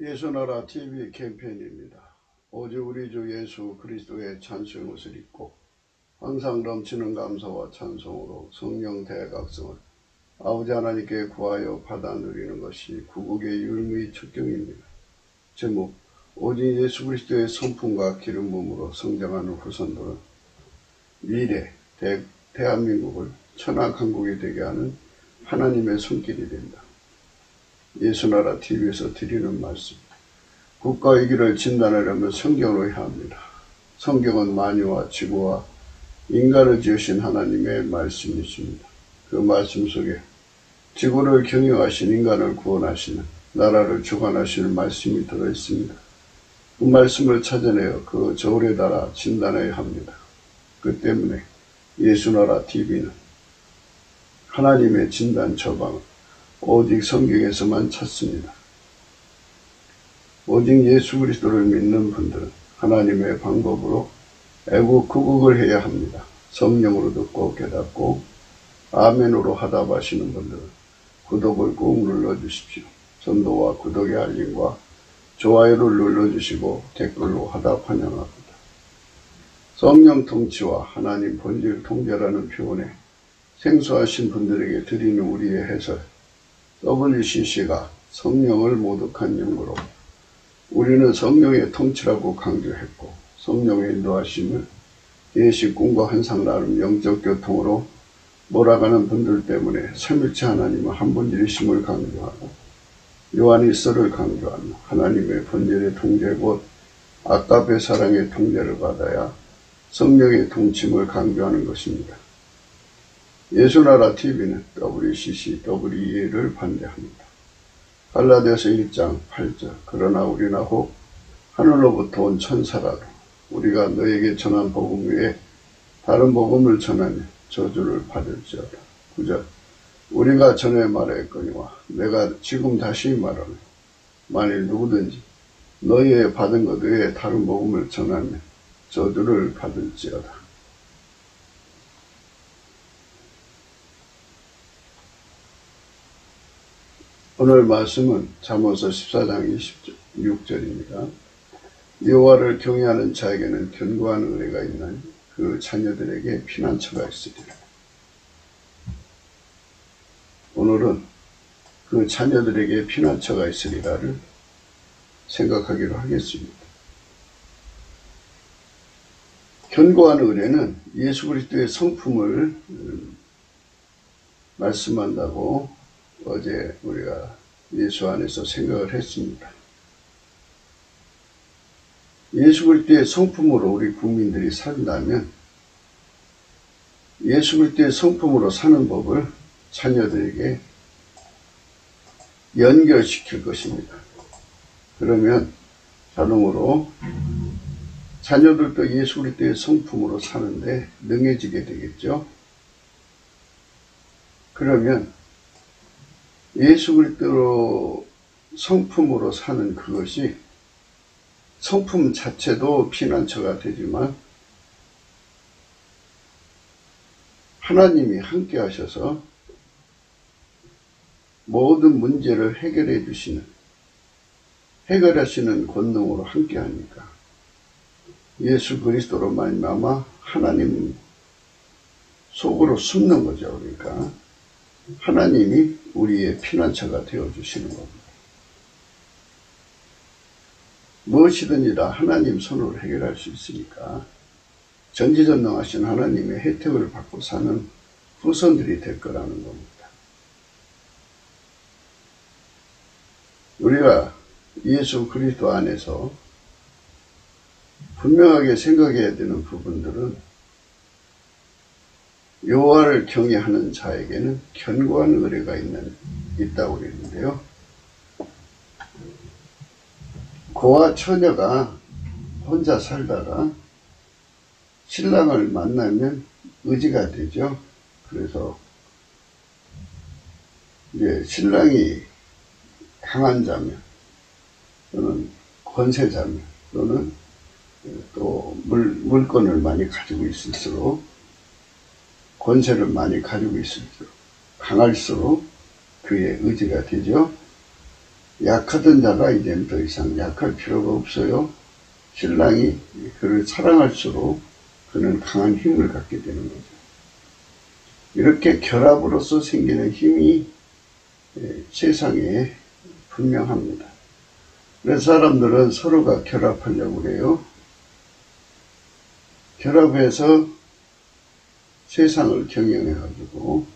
예수나라 TV 캠페인입니다. 오직 우리 주 예수 그리스도의 찬송의 옷을 입고 항상 넘치는 감사와 찬송으로 성령 대각성을 아버지 하나님께 구하여 받아 누리는 것이 구국의 율무의 척경입니다. 제목: 오직 예수 그리스도의 성품과 기름 부음으로 성장하는 후손들은 미래 대한민국을 천하강국이 되게 하는 하나님의 손길이 된다. 예수나라 TV에서 드리는 말씀. 국가 위기를 진단하려면 성경으로 해야 합니다. 성경은 만유와 지구와 인간을 지으신 하나님의 말씀이십니다. 그 말씀 속에 지구를 경영하신 인간을 구원하시는, 나라를 주관하시는 말씀이 들어있습니다. 그 말씀을 찾아내어 그 저울에 달아 진단해야 합니다. 그 때문에 예수나라 TV는 하나님의 진단 처방을 오직 성경에서만 찾습니다. 오직 예수 그리스도를 믿는 분들은 하나님의 방법으로 애국구국을 해야 합니다. 성령으로 듣고 깨닫고 아멘으로 하답하시는 분들은 구독을 꾹 눌러주십시오. 전도와 구독의 알림과 좋아요를 눌러주시고 댓글로 하답 환영합니다. 성령 통치와 하나님 본질 통제라는 표현에 생소하신 분들에게 드리는 우리의 해설, WCC가 성령을 모독한 연구로 우리는 성령의 통치라고 강조했고, 성령의 인도하심을 예식, 꿈과 환상 나름 영적 교통으로 몰아가는 분들 때문에 삼일체 하나님은 한 분이심을 강조하고, 요한일서를 강조하며 하나님의 본질의 통제 곧 아까베 사랑의 통제를 받아야 성령의 통침을 강조하는 것입니다. 예수나라 TV는 WCC, WEA를 반대합니다. 갈라디아서 1장 8절 그러나 우리나 혹 하늘로부터 온 천사라도 우리가 너에게 전한 복음 외에 다른 복음을 전하면 저주를 받을지어다. 9절 우리가 전에 말하였거니와 내가 지금 다시 말하노니 만일 누구든지 너희의 받은 것 외에 다른 복음을 전하면 저주를 받을지어다. 오늘 말씀은 잠언서 14장 26절입니다. 여호와를 경외하는 자에게는 견고한 은혜가 있나니 그 자녀들에게 피난처가 있으리라. 오늘은 그 자녀들에게 피난처가 있으리라를 생각하기로 하겠습니다. 견고한 은혜는 예수 그리스도의 성품을 말씀한다고 어제 우리가 예수 안에서 생각을 했습니다. 예수 그리스도의 성품으로 우리 국민들이 산다면 예수 그리스도의 성품으로 사는 법을 자녀들에게 연결시킬 것입니다. 그러면 자동으로 자녀들도 예수 그리스도의 성품으로 사는데 능해지게 되겠죠. 그러면 예수 그리스도로 성품으로 사는 그것이 성품 자체도 피난처가 되지만 하나님이 함께 하셔서 모든 문제를 해결하시는 권능으로 함께 하니까 예수 그리스도로 말미암아 하나님 속으로 숨는 거죠. 그러니까 하나님이 우리의 피난처가 되어주시는 겁니다. 무엇이든지 다 하나님 손으로 해결할 수 있으니까 전지전능하신 하나님의 혜택을 받고 사는 후손들이 될 거라는 겁니다. 우리가 예수 그리스도 안에서 분명하게 생각해야 되는 부분들은 여호와를 경외하는 자에게는 견고한 의뢰가 있다고 그랬는데요. 고아 처녀가 혼자 살다가 신랑을 만나면 의지가 되죠. 그래서 이제 신랑이 강한 자면 또는 권세자면 또는 또 물건을 많이 가지고 있을수록 권세를 많이 가지고 있을수록 강할수록 그의 의지가 되죠. 약하던 자가 이제는 더 이상 약할 필요가 없어요. 신랑이 그를 사랑할수록 그는 강한 힘을 갖게 되는 거죠. 이렇게 결합으로서 생기는 힘이 세상에 분명합니다. 그래서 사람들은 서로가 결합하려고 해요. 결합해서 세상을 경영해가지고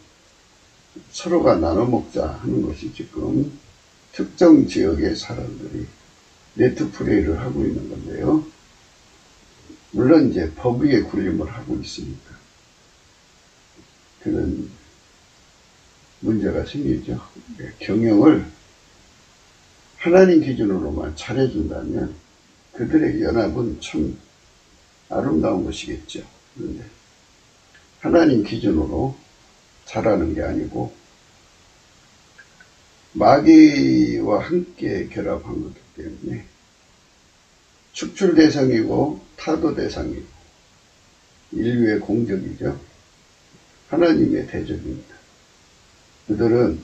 서로가 나눠먹자 하는 것이 지금 특정 지역의 사람들이 네트플레이를 하고 있는 건데요. 물론 이제 법 위에 군림을 하고 있으니까 그런 문제가 생기죠. 경영을 하나님 기준으로만 잘해준다면 그들의 연합은 참 아름다운 것이겠죠. 그런데 하나님 기준으로 잘하는 게 아니고 마귀와 함께 결합한 거기 때문에 축출 대상이고 타도 대상이고 인류의 공적이죠. 하나님의 대적입니다. 그들은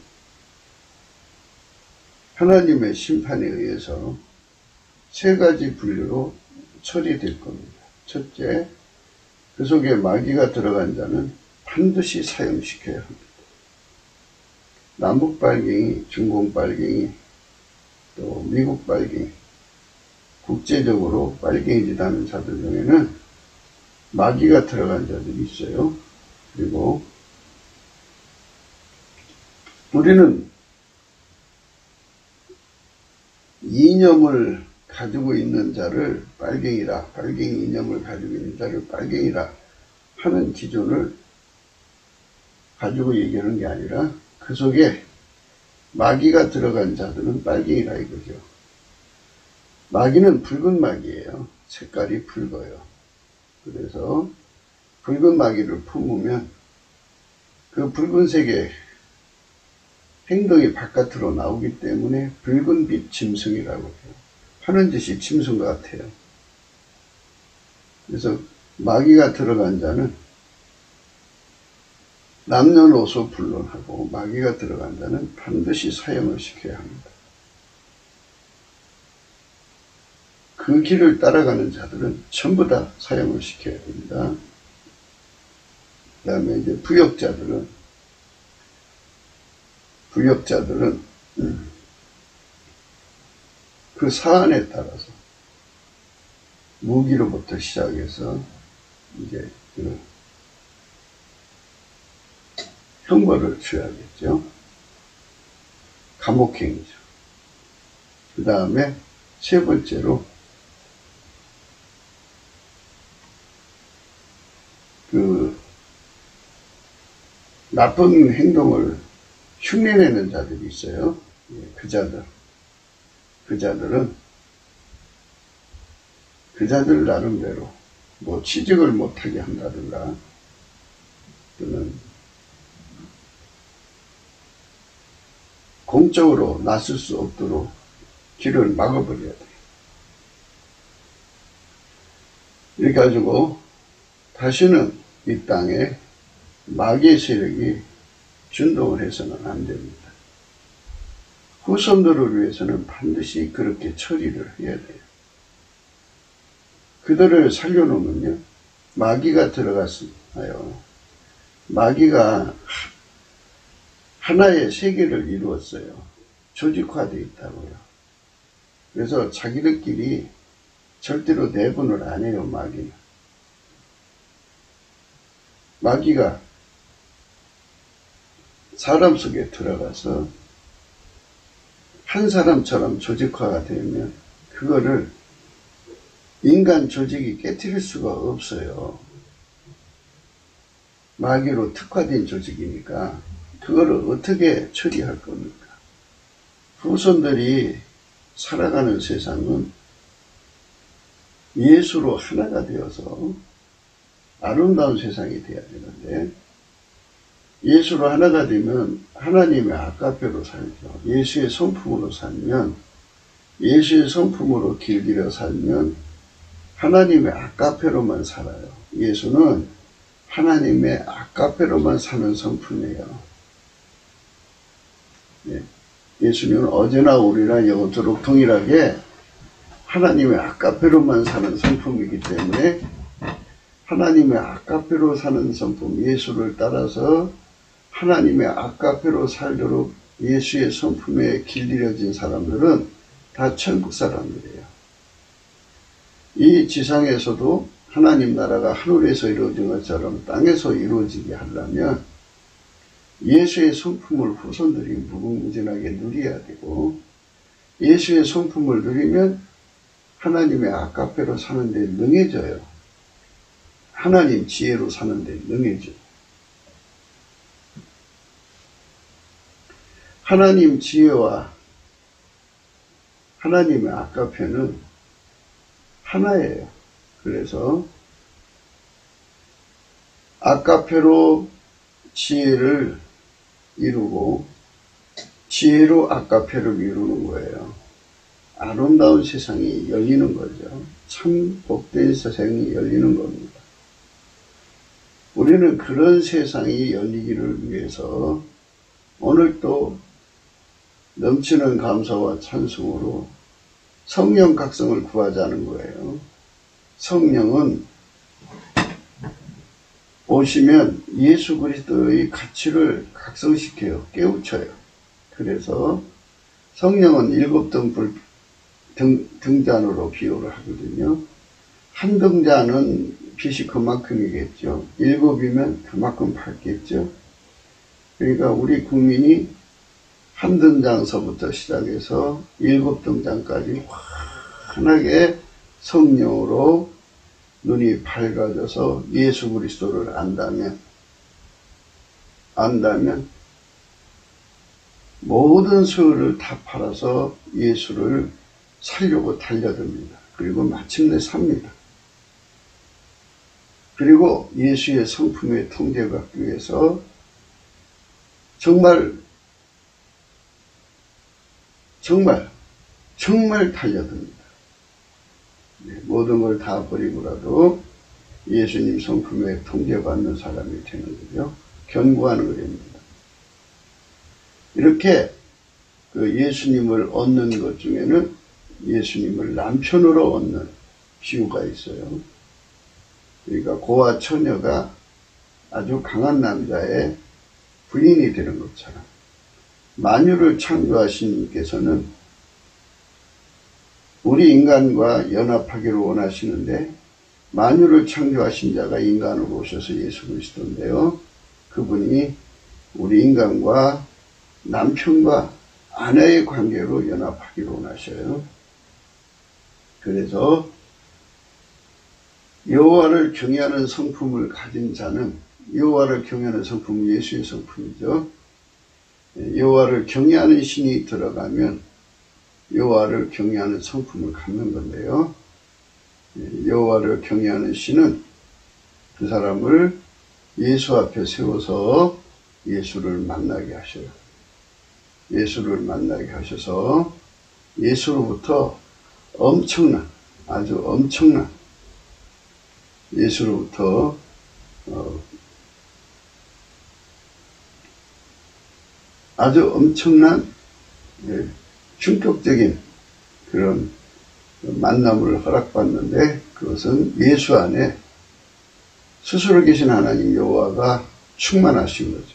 하나님의 심판에 의해서 세 가지 분류로 처리될 겁니다. 첫째, 그 속에 마귀가 들어간 자는 반드시 사형시켜야 합니다. 남북 빨갱이, 중공 빨갱이, 또 미국 빨갱이, 국제적으로 빨갱이짓 하는 자들 중에는 마귀가 들어간 자들이 있어요. 그리고 우리는 이념을 가지고 있는 자를 빨갱이라, 빨갱이 이념을 가지고 있는 자를 빨갱이라 하는 기준을 가지고 얘기하는 게 아니라 그 속에 마귀가 들어간 자들은 빨갱이라 이거죠. 마귀는 붉은 마귀예요. 색깔이 붉어요. 그래서 붉은 마귀를 품으면 그 붉은색의 행동이 바깥으로 나오기 때문에 붉은빛 짐승이라고 해요. 하는 짓이 짐승과 같아요. 그래서 마귀가 들어간 자는 남녀노소 불론하고 마귀가 들어간 자는 반드시 사형을 시켜야 합니다. 그 길을 따라가는 자들은 전부 다 사형을 시켜야 됩니다. 그 다음에 이제 부역자들은 그 사안에 따라서 무기로부터 시작해서 이제 그 형벌을 줘야겠죠. 감옥행위죠. 그 다음에 세 번째로 그 나쁜 행동을 흉내내는 자들이 있어요. 그 자들은 그 자들 나름대로 뭐 취직을 못하게 한다든가 또는 공적으로 나설 수 없도록 길을 막아버려야 돼요. 이렇게 가지고 다시는 이 땅에 마귀의 세력이 준동을 해서는 안 됩니다. 후손들을 위해서는 반드시 그렇게 처리를 해야 돼요. 그들을 살려놓으면요, 마귀가 들어갔어요. 마귀가 하나의 세계를 이루었어요. 조직화되어 있다고요. 그래서 자기들끼리 절대로 내분을 안 해요, 마귀는. 마귀가 사람 속에 들어가서 한 사람처럼 조직화가 되면 그거를 인간 조직이 깨트릴 수가 없어요. 마귀로 특화된 조직이니까 그거를 어떻게 처리할 겁니까? 후손들이 살아가는 세상은 예수로 하나가 되어서 아름다운 세상이 돼야 되는데 예수로 하나가 되면 하나님의 아까페로 살죠. 예수의 성품으로 살면 예수의 성품으로 길들여 살면 하나님의 아까페로만 살아요. 예수는 하나님의 아까페로만 사는 성품이에요. 네. 예수님은 어제나 오늘이나 영원토록 동일하게 하나님의 아까페로만 사는 성품이기 때문에 하나님의 아까페로 사는 성품, 예수를 따라서 하나님의 아까페로 살도록 예수의 성품에 길들여진 사람들은 다 천국 사람들이에요. 이 지상에서도 하나님 나라가 하늘에서 이루어진 것처럼 땅에서 이루어지게 하려면 예수의 성품을 후손들이 무궁무진하게 누려야 되고, 예수의 성품을 누리면 하나님의 아까페로 사는 데 능해져요. 하나님 지혜로 사는 데 능해져요. 하나님 지혜와 하나님의 아까페는 하나예요. 그래서 아까페로 지혜를 이루고 지혜로 아까페를 이루는 거예요. 아름다운 세상이 열리는 거죠. 참 복된 세상이 열리는 겁니다. 우리는 그런 세상이 열리기를 위해서 오늘도 넘치는 감사와 찬송으로 성령 각성을 구하자는 거예요. 성령은 오시면 예수 그리스도의 가치를 각성시켜요. 깨우쳐요. 그래서 성령은 7등 등잔으로 비유를 하거든요. 한 등잔은 빛이 그만큼이겠죠. 7이면 그만큼 밝겠죠. 그러니까 우리 국민이 한 등장서부터 시작해서 7등장까지 환하게 성령으로 눈이 밝아져서 예수 그리스도를 안다면 모든 소유를 다 팔아서 예수를 살려고 달려듭니다. 그리고 마침내 삽니다. 그리고 예수의 성품에 통제받기 위해서 정말 달려듭니다. 모든 걸 다 버리고라도 예수님 성품에 통제받는 사람이 되는 거죠. 견고하는 것입니다. 이렇게 그 예수님을 얻는 것 중에는 예수님을 남편으로 얻는 비유가 있어요. 그러니까 고아 처녀가 아주 강한 남자의 부인이 되는 것처럼 만유를 창조하신 분께서는 우리 인간과 연합하기를 원하시는데, 만유를 창조하신 자가 인간으로 오셔서 예수 그리스도인데요. 그분이 우리 인간과 남편과 아내의 관계로 연합하기를 원하셔요. 그래서 여호와를 경외하는 성품을 가진 자는, 여호와를 경외하는 성품은 예수의 성품이죠. 여호와를 경외하는 신이 들어가면 여호와를 경외하는 성품을 갖는 건데요. 여호와를 경외하는 신은 그 사람을 예수 앞에 세워서 예수를 만나게 하셔요. 예수를 만나게 하셔서 예수로부터 아주 엄청난 예수로부터 아주 엄청난 충격적인 그런 만남을 허락받는데, 그것은 예수 안에 스스로 계신 하나님 여호와가 충만하신 거죠.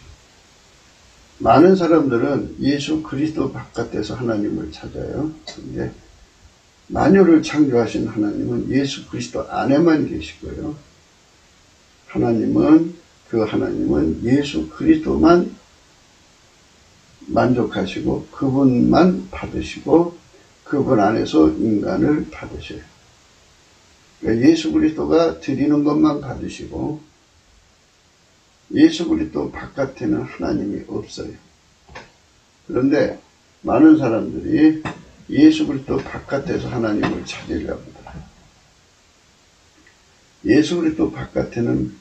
많은 사람들은 예수 그리스도 바깥에서 하나님을 찾아요. 그런데 만유를 창조하신 하나님은 예수 그리스도 안에만 계시고요. 하나님은 예수 그리스도만 만족하시고 그분만 받으시고 그분 안에서 인간을 받으셔요. 그러니까 예수 그리스도가 드리는 것만 받으시고 예수 그리스도 바깥에는 하나님이 없어요. 그런데 많은 사람들이 예수 그리스도 바깥에서 하나님을 찾으려 합니다. 예수 그리스도 바깥에는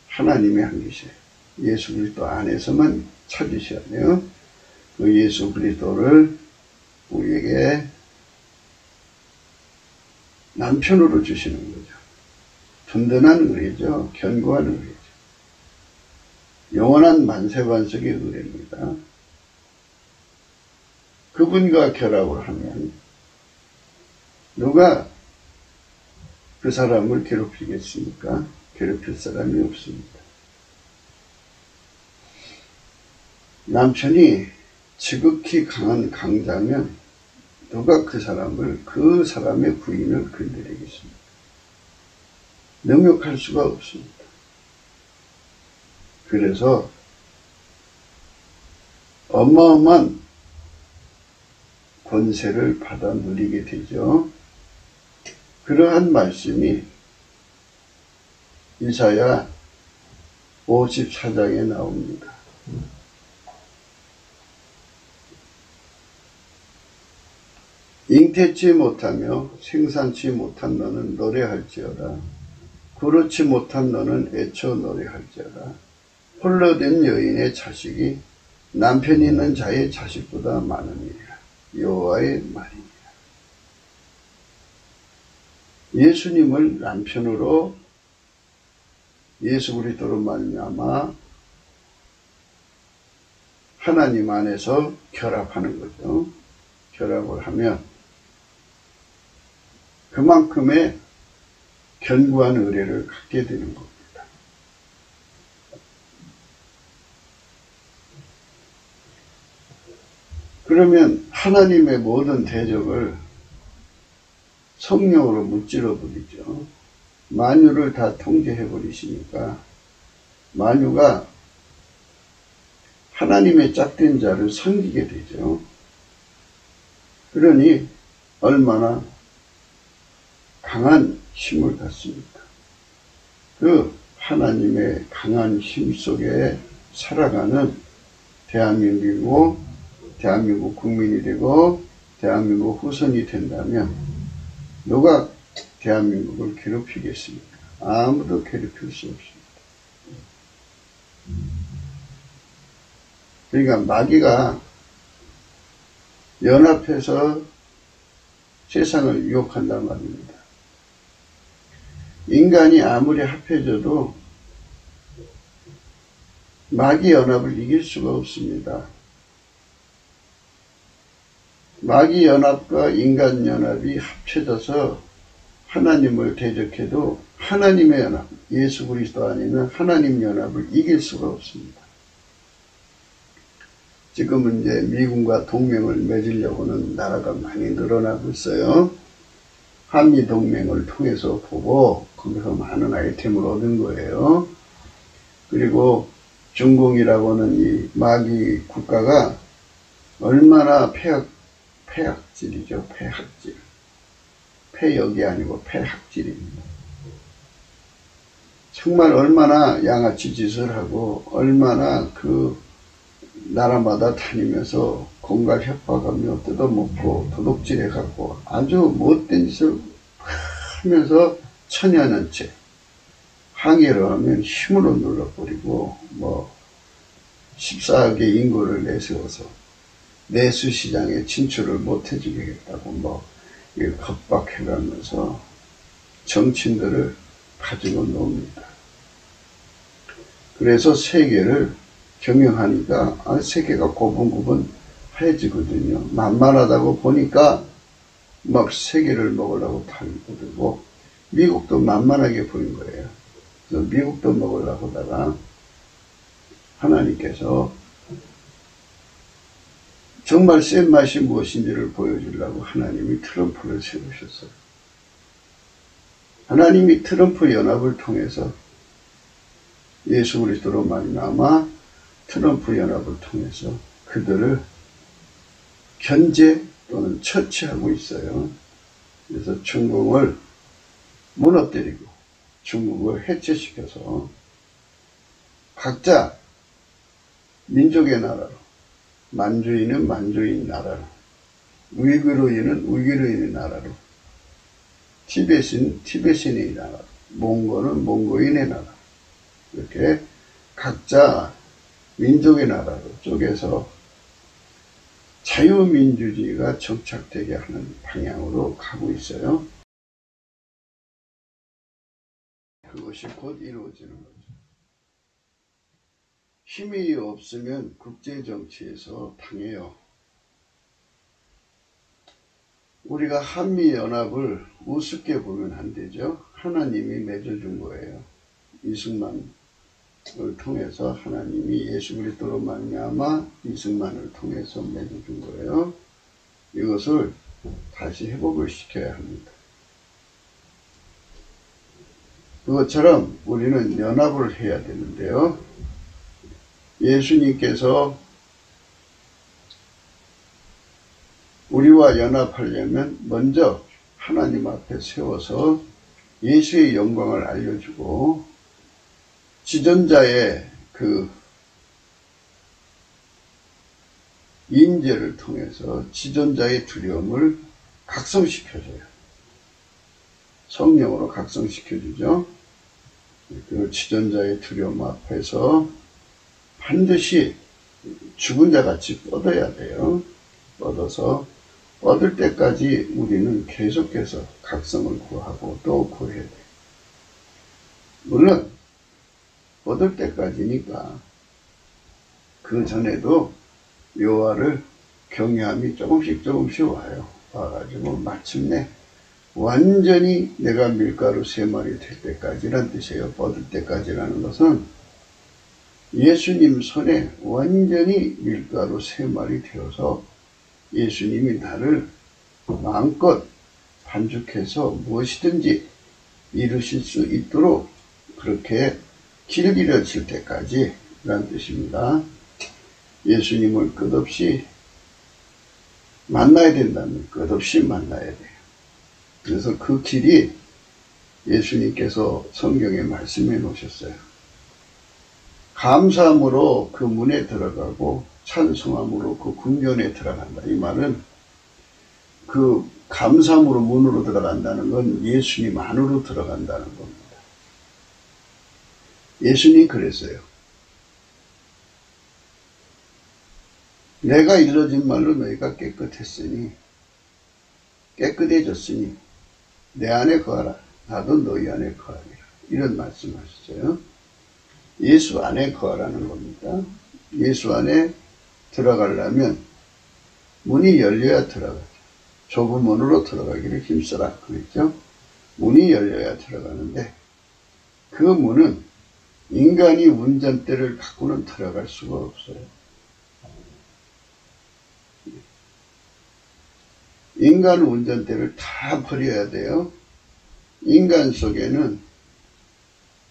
하나님이 안 계셔요. 예수 그리스도 안에서만 찾으셔야 돼요. 그 예수 그리스도를 우리에게 남편으로 주시는 거죠. 든든한 은혜죠. 견고한 은혜죠. 영원한 만세반석의 은혜입니다. 그분과 결합을 하면 누가 그 사람을 괴롭히겠습니까? 괴롭힐 사람이 없습니다. 남편이 지극히 강한 강자면 누가 그 사람의 부인을 건드리겠습니까? 능욕할 수가 없습니다. 그래서 어마어마한 권세를 받아 누리게 되죠. 그러한 말씀이 이사야 54장에 나옵니다. 잉태치 못하며 생산치 못한 너는 노래할지어다. 그렇지 못한 너는 애쳐 노래할지어다. 홀로 된 여인의 자식이 남편 있는 자의 자식보다 많으니라. 여호와의 말이니라. 예수님을 남편으로 예수 그리스도로 말미암아 하나님 안에서 결합하는 거죠. 결합을 하면 그만큼의 견고한 의뢰를 갖게 되는 겁니다. 그러면 하나님의 모든 대적을 성령으로 무찔러 버리죠. 만유를 다 통제해 버리시니까 만유가 하나님의 짝된 자를 섬기게 되죠. 그러니 얼마나 강한 힘을 갖습니까? 그 하나님의 강한 힘 속에 살아가는 대한민국 국민이 되고 대한민국 후손이 된다면 누가 대한민국을 괴롭히겠습니까? 아무도 괴롭힐 수 없습니다. 그러니까 마귀가 연합해서 세상을 유혹한단 말입니다. 인간이 아무리 합해져도 마귀 연합을 이길 수가 없습니다. 마귀 연합과 인간 연합이 합쳐져서 하나님을 대적해도 하나님의 연합, 예수 그리스도 아니면 하나님 연합을 이길 수가 없습니다. 지금은 이제 미군과 동맹을 맺으려고는 나라가 많이 늘어나고 있어요. 한미 동맹을 통해서 보고 거기서 많은 아이템을 얻은 거예요. 그리고 중공이라고는 이 마귀 국가가 얼마나 폐악질이죠. 폐악질. 폐역이 아니고 폐악질입니다. 정말 얼마나 양아치 짓을 하고 얼마나 그 나라마다 다니면서 공갈 협박하며 뜯어먹고 도둑질해갖고 아주 못된 짓을 하면서 천연연체 항해를 하면 힘으로 눌러버리고 14억의 인구를 내세워서 내수시장에 진출을 못해주겠다고 겁박해가면서 정치인들을 가지고 놉니다. 그래서 세계를 경영하니까 세계가 고분고분 해지거든요. 만만하다고 보니까 막 세계를 먹으려고 달리고 미국도 만만하게 보인 거예요. 그래서 미국도 먹으려고 하다가 하나님께서 정말 센 맛이 무엇인지를 보여주려고 하나님이 트럼프를 세우셨어요. 하나님이 트럼프 연합을 통해서 예수 그리스도로 말미암아 트럼프 연합을 통해서 그들을 견제 또는 처치하고 있어요. 그래서 중국을 무너뜨리고 중국을 해체시켜서 각자 민족의 나라로, 만주인은 만주인 나라로, 우이그르인은 우이그르인의 나라로, 티벳은 티베신의 나라로, 몽고는 몽고인의 나라로 이렇게 각자 민족의 나라로 쪼개서 자유민주주의가 정착되게 하는 방향으로 가고 있어요. 그것이 곧 이루어지는 거죠. 힘이 없으면 국제정치에서 당해요. 우리가 한미연합을 우습게 보면 안 되죠. 하나님이 맺어준 거예요. 이승만을 통해서 하나님이 예수 그리스도로 말미암아 이승만을 통해서 맺어준 거예요. 이것을 다시 회복을 시켜야 합니다. 그것처럼 우리는 연합을 해야 되는데요. 예수님께서 우리와 연합하려면 먼저 하나님 앞에 세워서 예수의 영광을 알려주고 지존자의 그 임재를 통해서 지존자의 두려움을 각성시켜줘요. 성령으로 각성시켜주죠. 그 지존자의 두려움 앞에서 반드시 죽은 자같이 뻗어야 돼요. 뻗어서 뻗을 때까지 우리는 계속해서 각성을 구하고 또 구해야 돼요. 물론 뻗을 때까지니까 그 전에도 묘화를 경외함이 조금씩 와요. 와가지고 마침내 완전히 내가 밀가루 3마리 될 때까지란 뜻이에요. 뻗을 때까지라는 것은 예수님 손에 완전히 밀가루 3마리 되어서 예수님이 나를 마음껏 반죽해서 무엇이든지 이루실 수 있도록 그렇게 길들여질 때까지 라는 뜻입니다. 예수님을 끝없이 만나야 된다면 끝없이 만나야 돼요. 그래서 그 길이 예수님께서 성경에 말씀해 놓으셨어요. 감사함으로 그 문에 들어가고 찬송함으로 그 궁전에 들어간다. 이 말은 그 감사함으로 문으로 들어간다는 건 예수님 안으로 들어간다는 겁니다. 예수님이 그랬어요. 내가 일러진 말로 너희가 깨끗해졌으니 내 안에 거하라. 나도 너희 안에 거하리라. 이런 말씀하셨어요. 예수 안에 거하라는 겁니다. 예수 안에 들어가려면 문이 열려야 들어가죠. 좁은 문으로 들어가기를 힘써라. 그랬죠. 문이 열려야 들어가는데 그 문은 인간이 운전대를 갖고는 들어갈 수가 없어요. 인간 운전대를 다 버려야 돼요. 인간 속에는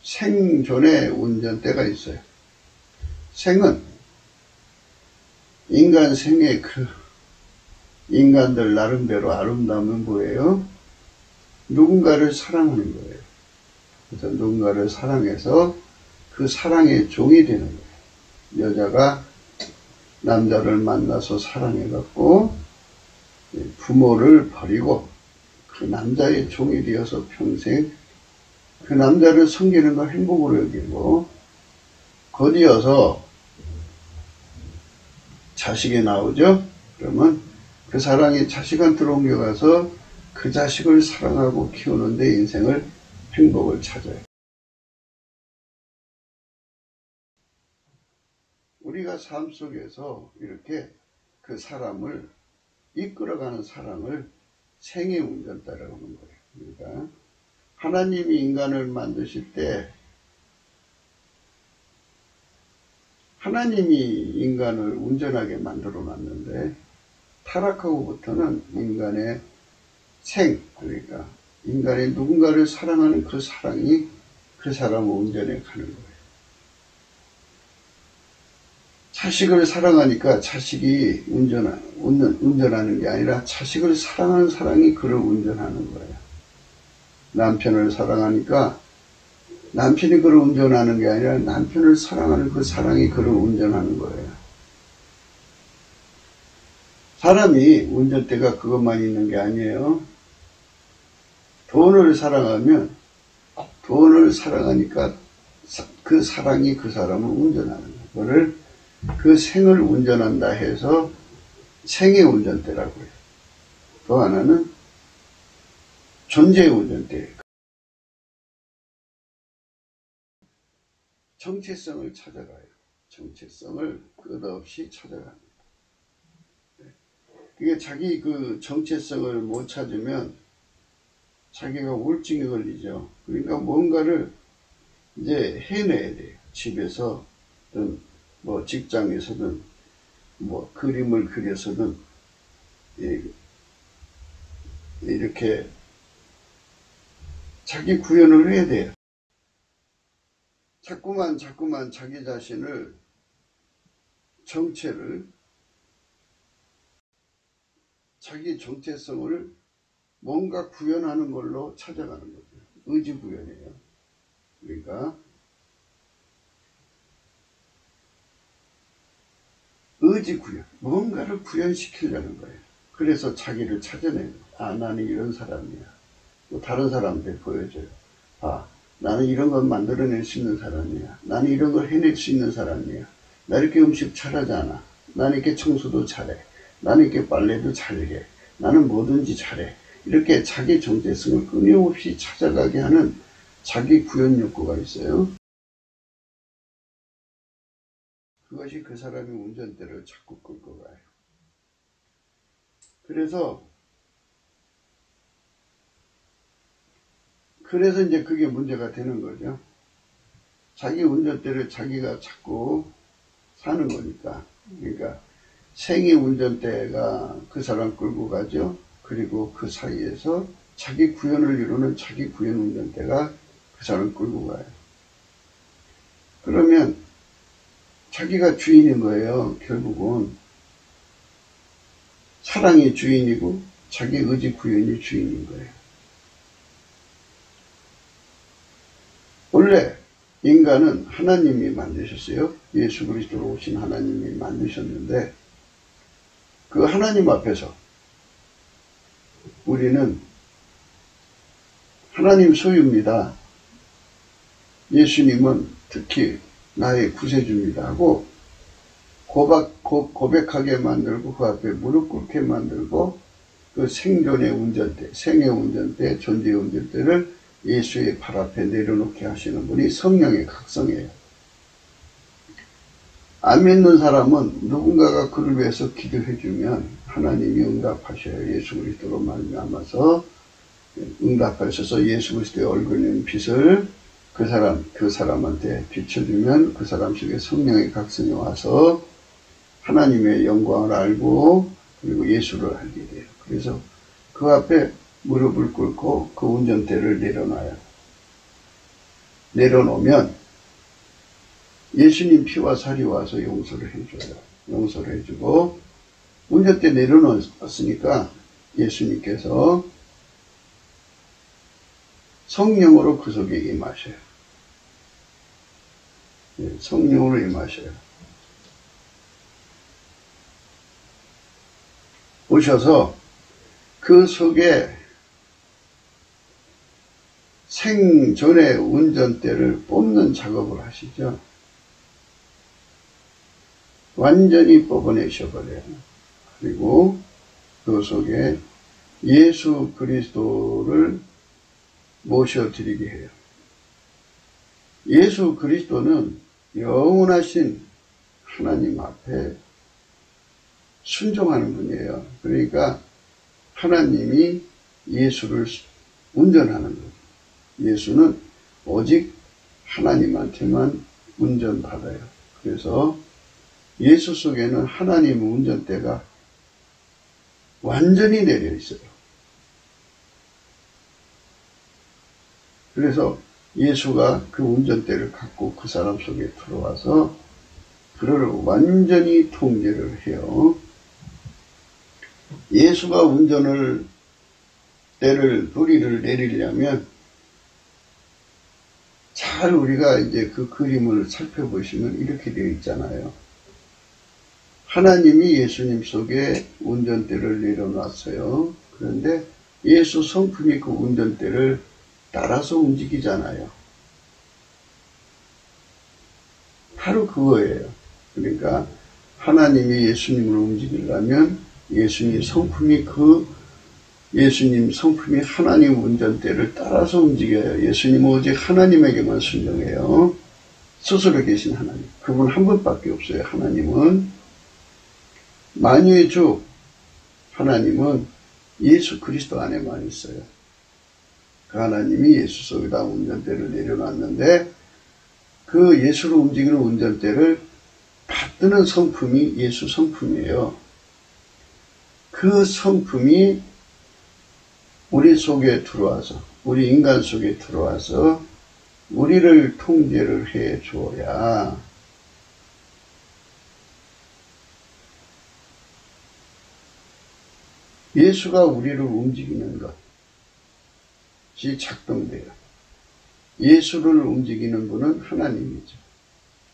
생존의 운전대가 있어요. 생은 인간 생의 그 인간들 나름대로 아름다움은 뭐예요? 누군가를 사랑하는 거예요. 그래서 누군가를 사랑해서 그 사랑의 종이 되는 거예요. 여자가 남자를 만나서 사랑해갖고 부모를 버리고 그 남자의 종이 되어서 평생 그 남자를 섬기는 걸 행복으로 여기고 곧이어서 자식이 나오죠. 그러면 그 사랑이 자식한테로 옮겨가서 그 자식을 사랑하고 키우는 데 인생을 행복을 찾아요. 우리가 삶 속에서 이렇게 그 사람을 이끌어가는 사랑을 생의 운전대라고 하는 거예요. 그러니까 하나님이 인간을 만드실 때 하나님이 인간을 운전하게 만들어 놨는데 타락하고부터는 인간의 그러니까 인간의 누군가를 사랑하는 그 사랑이 그 사람을 운전해 가는 거예요. 자식을 사랑하니까 자식이 운전하는 게 아니라 자식을 사랑하는 사랑이 그를 운전하는 거예요. 남편을 사랑하니까 남편이 그를 운전하는 게 아니라 남편을 사랑하는 그 사랑이 그를 운전하는 거예요. 사람이 운전대가 그것만 있는 게 아니에요. 돈을 사랑하면 돈을 사랑하니까 그 사랑이 그 사람을 운전하는 거예요. 그거를 그 생을 운전한다 해서 생의 운전대라고 해요. 또 하나는 존재의 운전대. 정체성을 찾아가요. 정체성을 끝없이 찾아갑니다. 그게 자기 그 정체성을 못 찾으면 자기가 우울증에 걸리죠. 그러니까 뭔가를 이제 해내야 돼요. 집에서든 뭐 직장에서든 뭐 그림을 그려서든 이렇게 자기 구현을 해야 돼요. 자꾸만 자기 자신을 정체를 자기 정체성을 뭔가 구현하는 걸로 찾아가는 거죠. 의지 구현이에요. 그러니까 의지 구현, 뭔가를 구현시키려는 거예요. 그래서 자기를 찾아내는 거예요. 아, 나는 이런 사람이야. 또 다른 사람한테 보여줘요. 아, 나는 이런 걸 만들어낼 수 있는 사람이야. 나는 이런 걸 해낼 수 있는 사람이야. 나 이렇게 음식 잘하잖아. 나는 이렇게 청소도 잘해. 나는 이렇게 빨래도 잘해. 나는 뭐든지 잘해. 이렇게 자기 정체성을 끊임없이 찾아가게 하는 자기 구현 욕구가 있어요. 그것이 그 사람의 운전대를 자꾸 끌고 가요. 그래서 이제 그게 문제가 되는 거죠. 자기 운전대를 자기가 자꾸 사는 거니까. 그러니까 생의 운전대가 그 사람 끌고 가죠. 그리고 그 사이에서 자기 구현을 이루는 자기 구현 운전대가 그 사람 끌고 가요. 그러면 자기가 주인인 거예요. 결국은 사랑이 주인이고 자기 의지 구현이 주인인 거예요. 원래 인간은 하나님이 만드셨어요. 예수 그리스도로 오신 하나님이 만드셨는데 그 하나님 앞에서 우리는 하나님 소유입니다. 예수님은 특히 나의 구세주입니다 하고 고백하게 만들고 그 앞에 무릎 꿇게 만들고 그 생존의 운전대, 생의 운전대, 존재의 운전대를 예수의 발 앞에 내려놓게 하시는 분이 성령의 각성이에요. 안 믿는 사람은 누군가가 그를 위해서 기도해주면 하나님이 응답하셔요. 예수 그리스도로 말미암아서 응답하셔서 예수 그리스도의 얼굴에 있는 빛을 그 사람한테 비춰주면 그 사람 속에 성령의 각성이 와서 하나님의 영광을 알고 그리고 예수를 알게 돼요. 그래서 그 앞에 무릎을 꿇고 그 운전대를 내려놔요. 내려놓으면 예수님 피와 살이 와서 용서를 해줘요. 용서를 해주고 운전대 내려놓았으니까 예수님께서 성령으로 그 속에 임하셔요. 성령으로 임하셔요. 오셔서 그 속에 생전의 운전대를 뽑는 작업을 하시죠. 완전히 뽑아내셔버려요. 그리고 그 속에 예수 그리스도를 모셔드리게 해요. 예수 그리스도는 영원하신 하나님 앞에 순종하는 분이에요. 그러니까 하나님이 예수를 운전하는 거예요. 예수는 오직 하나님한테만 운전받아요. 그래서 예수 속에는 하나님의 운전대가 완전히 내려 있어요. 그래서 예수가 그 운전대를 갖고 그 사람 속에 들어와서 그를 완전히 통제를 해요. 예수가 뿌리를 내리려면 잘 우리가 이제 그 그림을 살펴보시면 이렇게 되어 있잖아요. 하나님이 예수님 속에 운전대를 내려놨어요. 그런데 예수 성품이 그 운전대를 따라서 움직이잖아요. 바로 그거예요. 그러니까 하나님이 예수님을 움직이려면 예수님 성품이 하나님 운전대를 따라서 움직여요. 예수님은 오직 하나님에게만 순종해요. 스스로 계신 하나님. 그분 한 분밖에 없어요. 하나님은 만유의 주 하나님은 예수 그리스도 안에만 있어요. 그 하나님이 예수 속에다 운전대를 내려놨는데 그 예수로 움직이는 운전대를 받드는 성품이 예수 성품이에요. 그 성품이 우리 속에 들어와서, 우리 인간 속에 들어와서 우리를 통제를 해 줘야 예수가 우리를 움직이는 것이 작동돼요. 예수를 움직이는 분은 하나님이죠.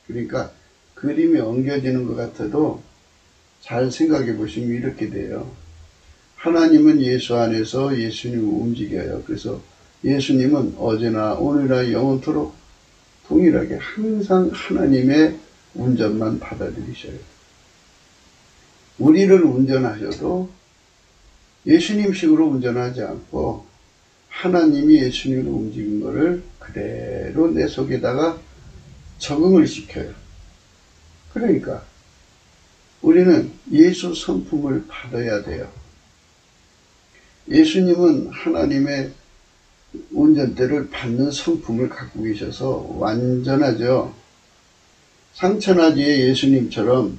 그러니까 그림이 엉겨지는 것 같아도 잘 생각해 보시면 이렇게 돼요. 하나님은 예수 안에서 예수님을 움직여요. 그래서 예수님은 어제나 오늘이나 영원토록 동일하게 항상 하나님의 운전만 받아들이셔요. 우리를 운전하셔도 예수님식으로 운전하지 않고 하나님이 예수님을 움직인 것을 그대로 내 속에다가 적응을 시켜요. 그러니까 우리는 예수 성품을 받아야 돼요. 예수님은 하나님의 운전대를 받는 성품을 갖고 계셔서 완전하죠. 상천하지의 예수님처럼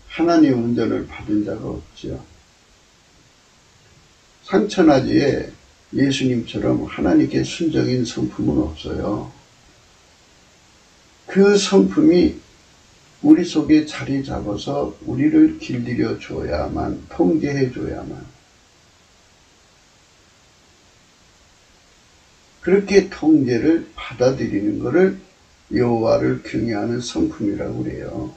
하나님 운전을 받은 자가 없죠. 상천하지에 예수님처럼 하나님께 순종인 성품은 없어요. 그 성품이 우리 속에 자리 잡아서 우리를 길들여 줘야만, 통제해 줘야만. 그렇게 통제를 받아들이는 것을 여호와를 경외하는 성품이라고 그래요.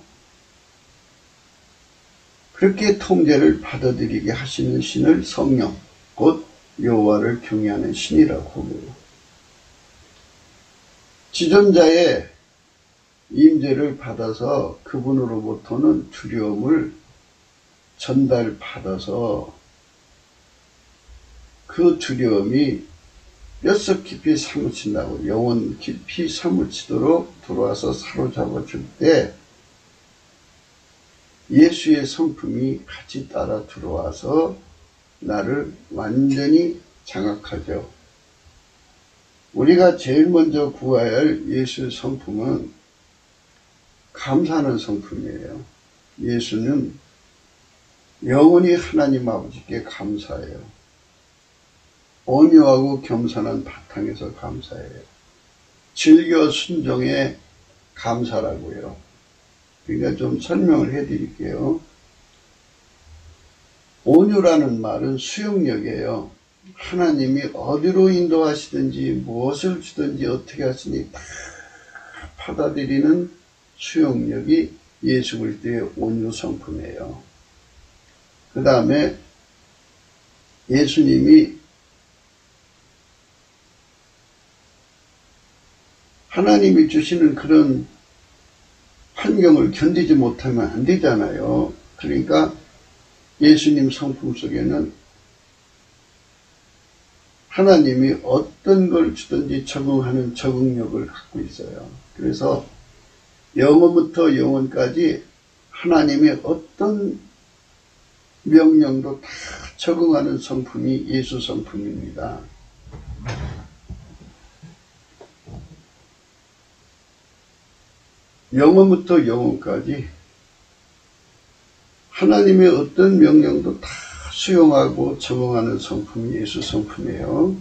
그렇게 통제를 받아들이게 하시는 신을 성령, 곧 여호와를 경외하는 신이라고 해요. 지존자의 임재를 받아서 그분으로부터는 두려움을 전달받아서 그 두려움이 뼛속 깊이 사무친다고, 영혼 깊이 사무치도록 들어와서 사로잡아 줄 때 예수의 성품이 같이 따라 들어와서 나를 완전히 장악하죠. 우리가 제일 먼저 구해야 할 예수의 성품은 감사하는 성품이에요. 예수는 영원히 하나님 아버지께 감사해요. 온유하고 겸손한 바탕에서 감사해요. 즐겨 순종에 감사라고요. 그러니까 좀 설명을 해드릴게요. 온유라는 말은 수용력이에요. 하나님이 어디로 인도하시든지 무엇을 주든지 어떻게 하시니 다 받아들이는 수용력이 예수 그리스도의 온유 성품이에요. 그 다음에 예수님이 하나님이 주시는 그런 환경을 견디지 못하면 안 되잖아요. 그러니까 예수님 성품 속에는 하나님이 어떤 걸 주든지 적응하는 적응력을 갖고 있어요. 그래서 영원부터 영원까지 하나님의 어떤 명령도 다 적응하는 성품이 예수 성품입니다. 영원부터 영원까지 하나님의 어떤 명령도 다 수용하고 적응하는 성품이 예수 성품이에요.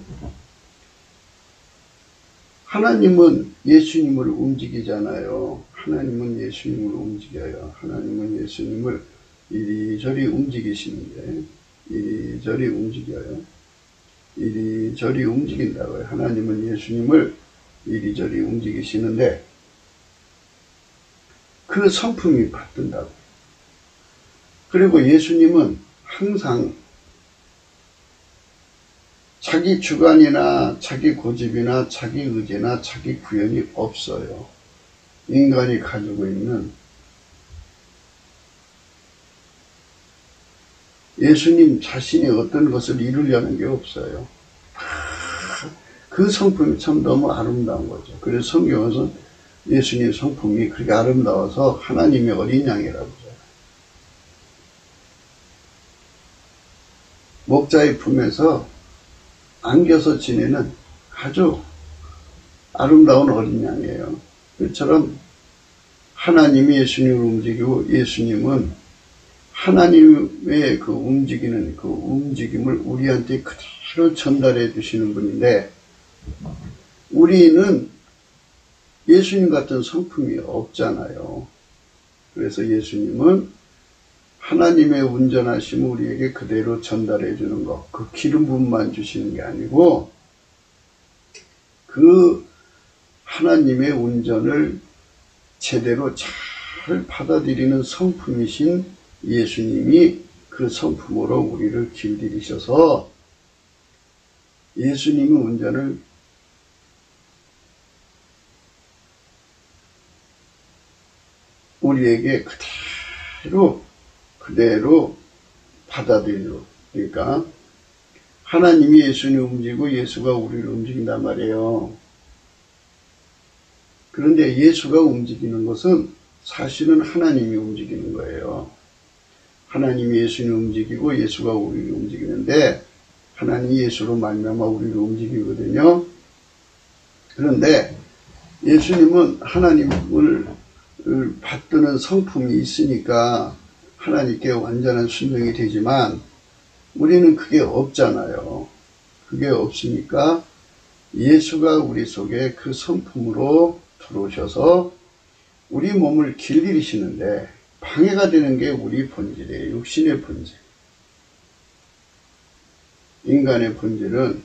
하나님은 예수님을 움직이잖아요. 하나님은 예수님을 움직여요. 하나님은 예수님을 이리저리 움직이시는데, 이리저리 움직여요. 이리저리 움직인다고요. 하나님은 예수님을 이리저리 움직이시는데 그 성품이 받든다고. 그리고 예수님은 항상 자기 주관이나 자기 고집이나 자기 의지나 자기 구현이 없어요. 인간이 가지고 있는 예수님 자신이 어떤 것을 이루려는 게 없어요. 그 성품이 참 너무 아름다운 거죠. 그래서 성경에서 예수님의 성품이 그렇게 아름다워서 하나님의 어린 양이라고 해요. 목자의 품에서 안겨서 지내는 아주 아름다운 어린 양이에요. 그처럼 하나님이 예수님을 움직이고 예수님은 하나님의 그 움직이는 그 움직임을 우리한테 그대로 전달해 주시는 분인데, 우리는 예수님 같은 성품이 없잖아요. 그래서 예수님은 하나님의 운전하심을 우리에게 그대로 전달해 주는 것, 그 기름 부음만 주시는 게 아니고 그 하나님의 운전을 제대로 잘 받아들이는 성품이신 예수님이 그 성품으로 우리를 길들이셔서 예수님의 운전을 우리에게 그대로 받아들이고, 그러니까 하나님이 예수님을 움직이고 예수가 우리를 움직인단 말이에요. 그런데 예수가 움직이는 것은 사실은 하나님이 움직이는 거예요. 하나님이 예수님을 움직이고 예수가 우리를 움직이는데, 하나님이 예수로 말미암아 우리를 움직이거든요. 그런데 예수님은 하나님을 받드는 성품이 있으니까 하나님께 완전한 순종이 되지만, 우리는 그게 없잖아요. 그게 없으니까 예수가 우리 속에 그 성품으로 들어오셔서 우리 몸을 길들이시는데 방해가 되는 게 우리 본질이에요. 육신의 본질. 인간의 본질은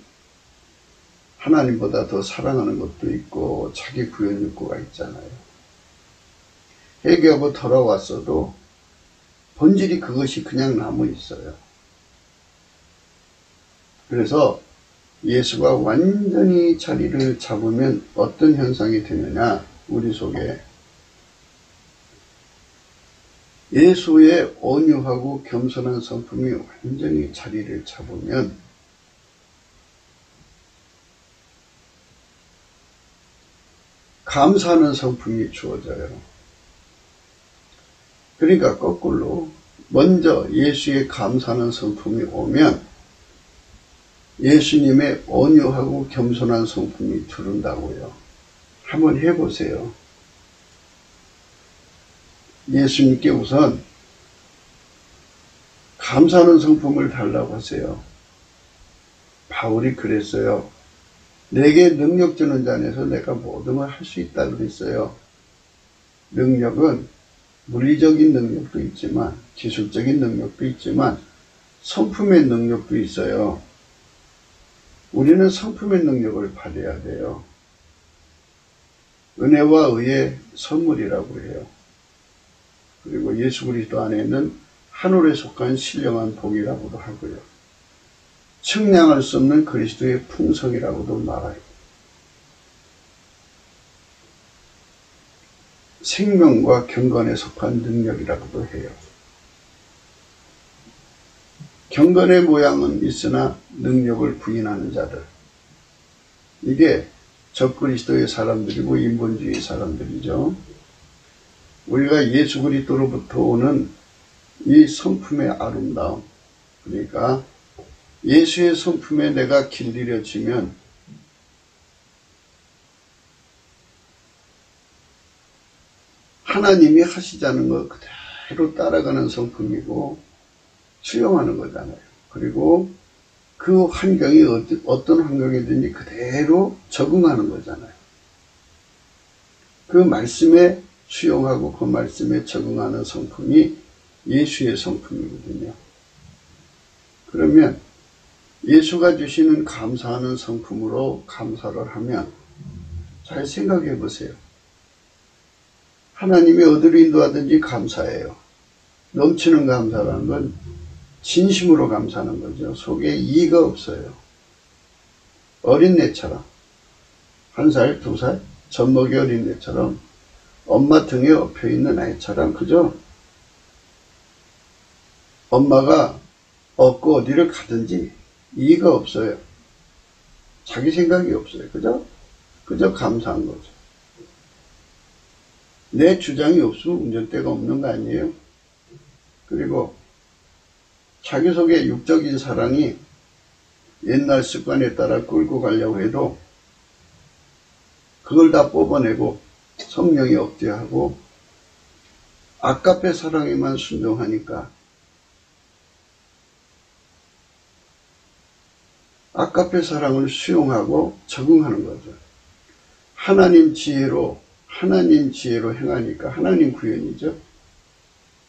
하나님보다 더 사랑하는 것도 있고 자기 구현 욕구가 있잖아요. 회개하고 돌아왔어도 본질이 그것이 그냥 남아 있어요. 그래서 예수가 완전히 자리를 잡으면 어떤 현상이 되느냐, 우리 속에 예수의 온유하고 겸손한 성품이 완전히 자리를 잡으면 감사하는 성품이 주어져요. 그러니까 거꾸로 먼저 예수의 감사하는 성품이 오면 예수님의 온유하고 겸손한 성품이 들어온다고요. 한번 해보세요. 예수님께 우선 감사하는 성품을 달라고 하세요. 바울이 그랬어요. 내게 능력 주는 자 안에서 내가 모든 걸 할 수 있다 그랬어요. 능력은 물리적인 능력도 있지만 기술적인 능력도 있지만 성품의 능력도 있어요. 우리는 성품의 능력을 받아야 돼요. 은혜와 의의 선물이라고 해요. 그리고 예수 그리스도 안에 있는 하늘에 속한 신령한 복이라고도 하고요. 측량할 수 없는 그리스도의 풍성이라고도 말해요. 생명과 경건에 속한 능력이라고도 해요. 경건의 모양은 있으나 능력을 부인하는 자들, 이게 적그리스도의 사람들이고 인본주의 사람들이죠. 우리가 예수 그리스도로부터 오는 이 성품의 아름다움, 그러니까 예수의 성품에 내가 길들여지면 하나님이 하시자는 것 그대로 따라가는 성품이고 수용하는 거잖아요. 그리고 그 환경이 어떤 환경이든지 그대로 적응하는 거잖아요. 그 말씀에 수용하고 그 말씀에 적응하는 성품이 예수의 성품이거든요. 그러면 예수가 주시는 감사하는 성품으로 감사를 하면 잘 생각해 보세요. 하나님이 어디로 인도하든지 감사해요. 넘치는 감사라는 건 진심으로 감사하는 거죠. 속에 이의가 없어요. 어린애처럼 1살, 2살 젖먹이 어린애처럼 엄마 등에 엎여있는 아이처럼, 그죠? 엄마가 업고 어디를 가든지 이의가 없어요. 자기 생각이 없어요. 그죠? 그저 감사한 거죠. 내 주장이 없으면 운전대가 없는 거 아니에요? 그리고 자기 속의 육적인 사랑이 옛날 습관에 따라 끌고 가려고 해도 그걸 다 뽑아내고 성령이 억제하고 아까페 사랑에만 순종하니까 아까페 사랑을 수용하고 적응하는 거죠. 하나님 지혜로 행하니까 하나님 구현이죠.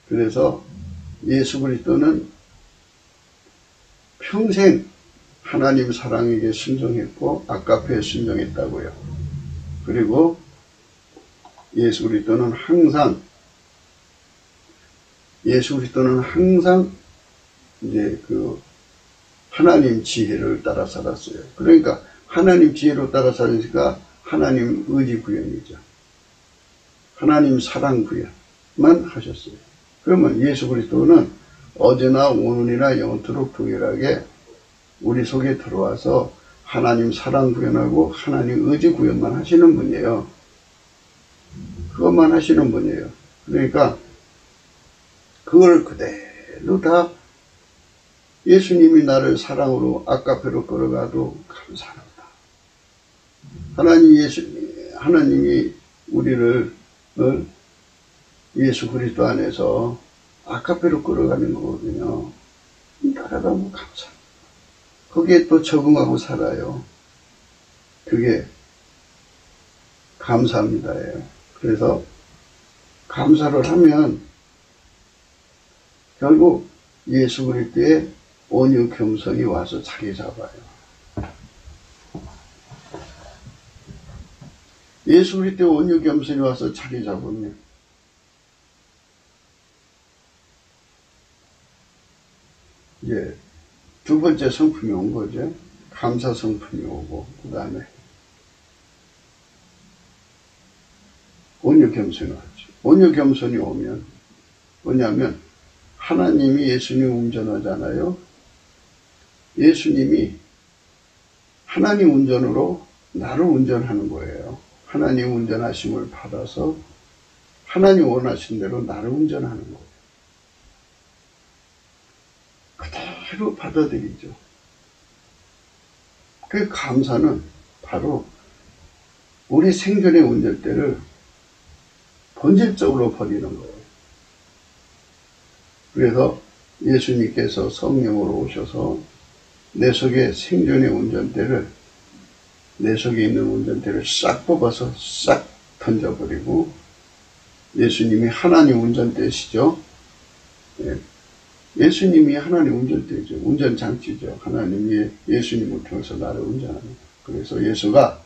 그래서 예수 그리스도는 평생 하나님 사랑에게 순종했고 아까페에 순종했다고요. 그리고 예수 그리스도는 항상 이제 그 하나님 지혜를 따라 살았어요. 그러니까 하나님 지혜로 따라 살으니까 하나님 의지 구현이죠. 하나님 사랑 구현만 하셨어요. 그러면 예수 그리스도는 어제나 오늘이나 영원토록 동일하게 우리 속에 들어와서 하나님 사랑 구현하고 하나님 의지 구현만 하시는 분이에요. 그것만 하시는 분이에요. 그러니까 그걸 그대로 다 예수님이 나를 사랑으로 아까페로 끌어가도 감사합니다. 하나님이 우리를 예수 그리스도 안에서 아까페로 끌어가는 거거든요. 따라가면 감사합니다. 거기에 또 적응하고 살아요. 그게 감사합니다예요. 그래서 감사를 하면 결국 예수 그리스도의 온유 겸손이 와서 자리 잡아요. 예수 그리스도의 온유 겸손이 와서 자리 잡으면 이제 두 번째 성품이 온 거죠. 감사 성품이 오고 그 다음에 온유 겸손이 왔죠. 온유 겸손이 오면 뭐냐면 하나님이 예수님 운전하잖아요. 예수님이 하나님 운전으로 나를 운전하는 거예요. 하나님 운전하심을 받아서 하나님 원하신 대로 나를 운전하는 거예요. 그대로 받아들이죠. 그 감사는 바로 우리 생존의 운전대를 본질적으로 버리는 거예요. 그래서 예수님께서 성령으로 오셔서 내 속에 생존의 운전대를, 내 속에 있는 운전대를 싹 뽑아서 싹 던져버리고, 예수님이 하나님 운전대시죠. 예수님이 하나님 운전대죠. 운전장치죠. 하나님이 예수님을 통해서 나를 운전하는 거예요. 그래서 예수가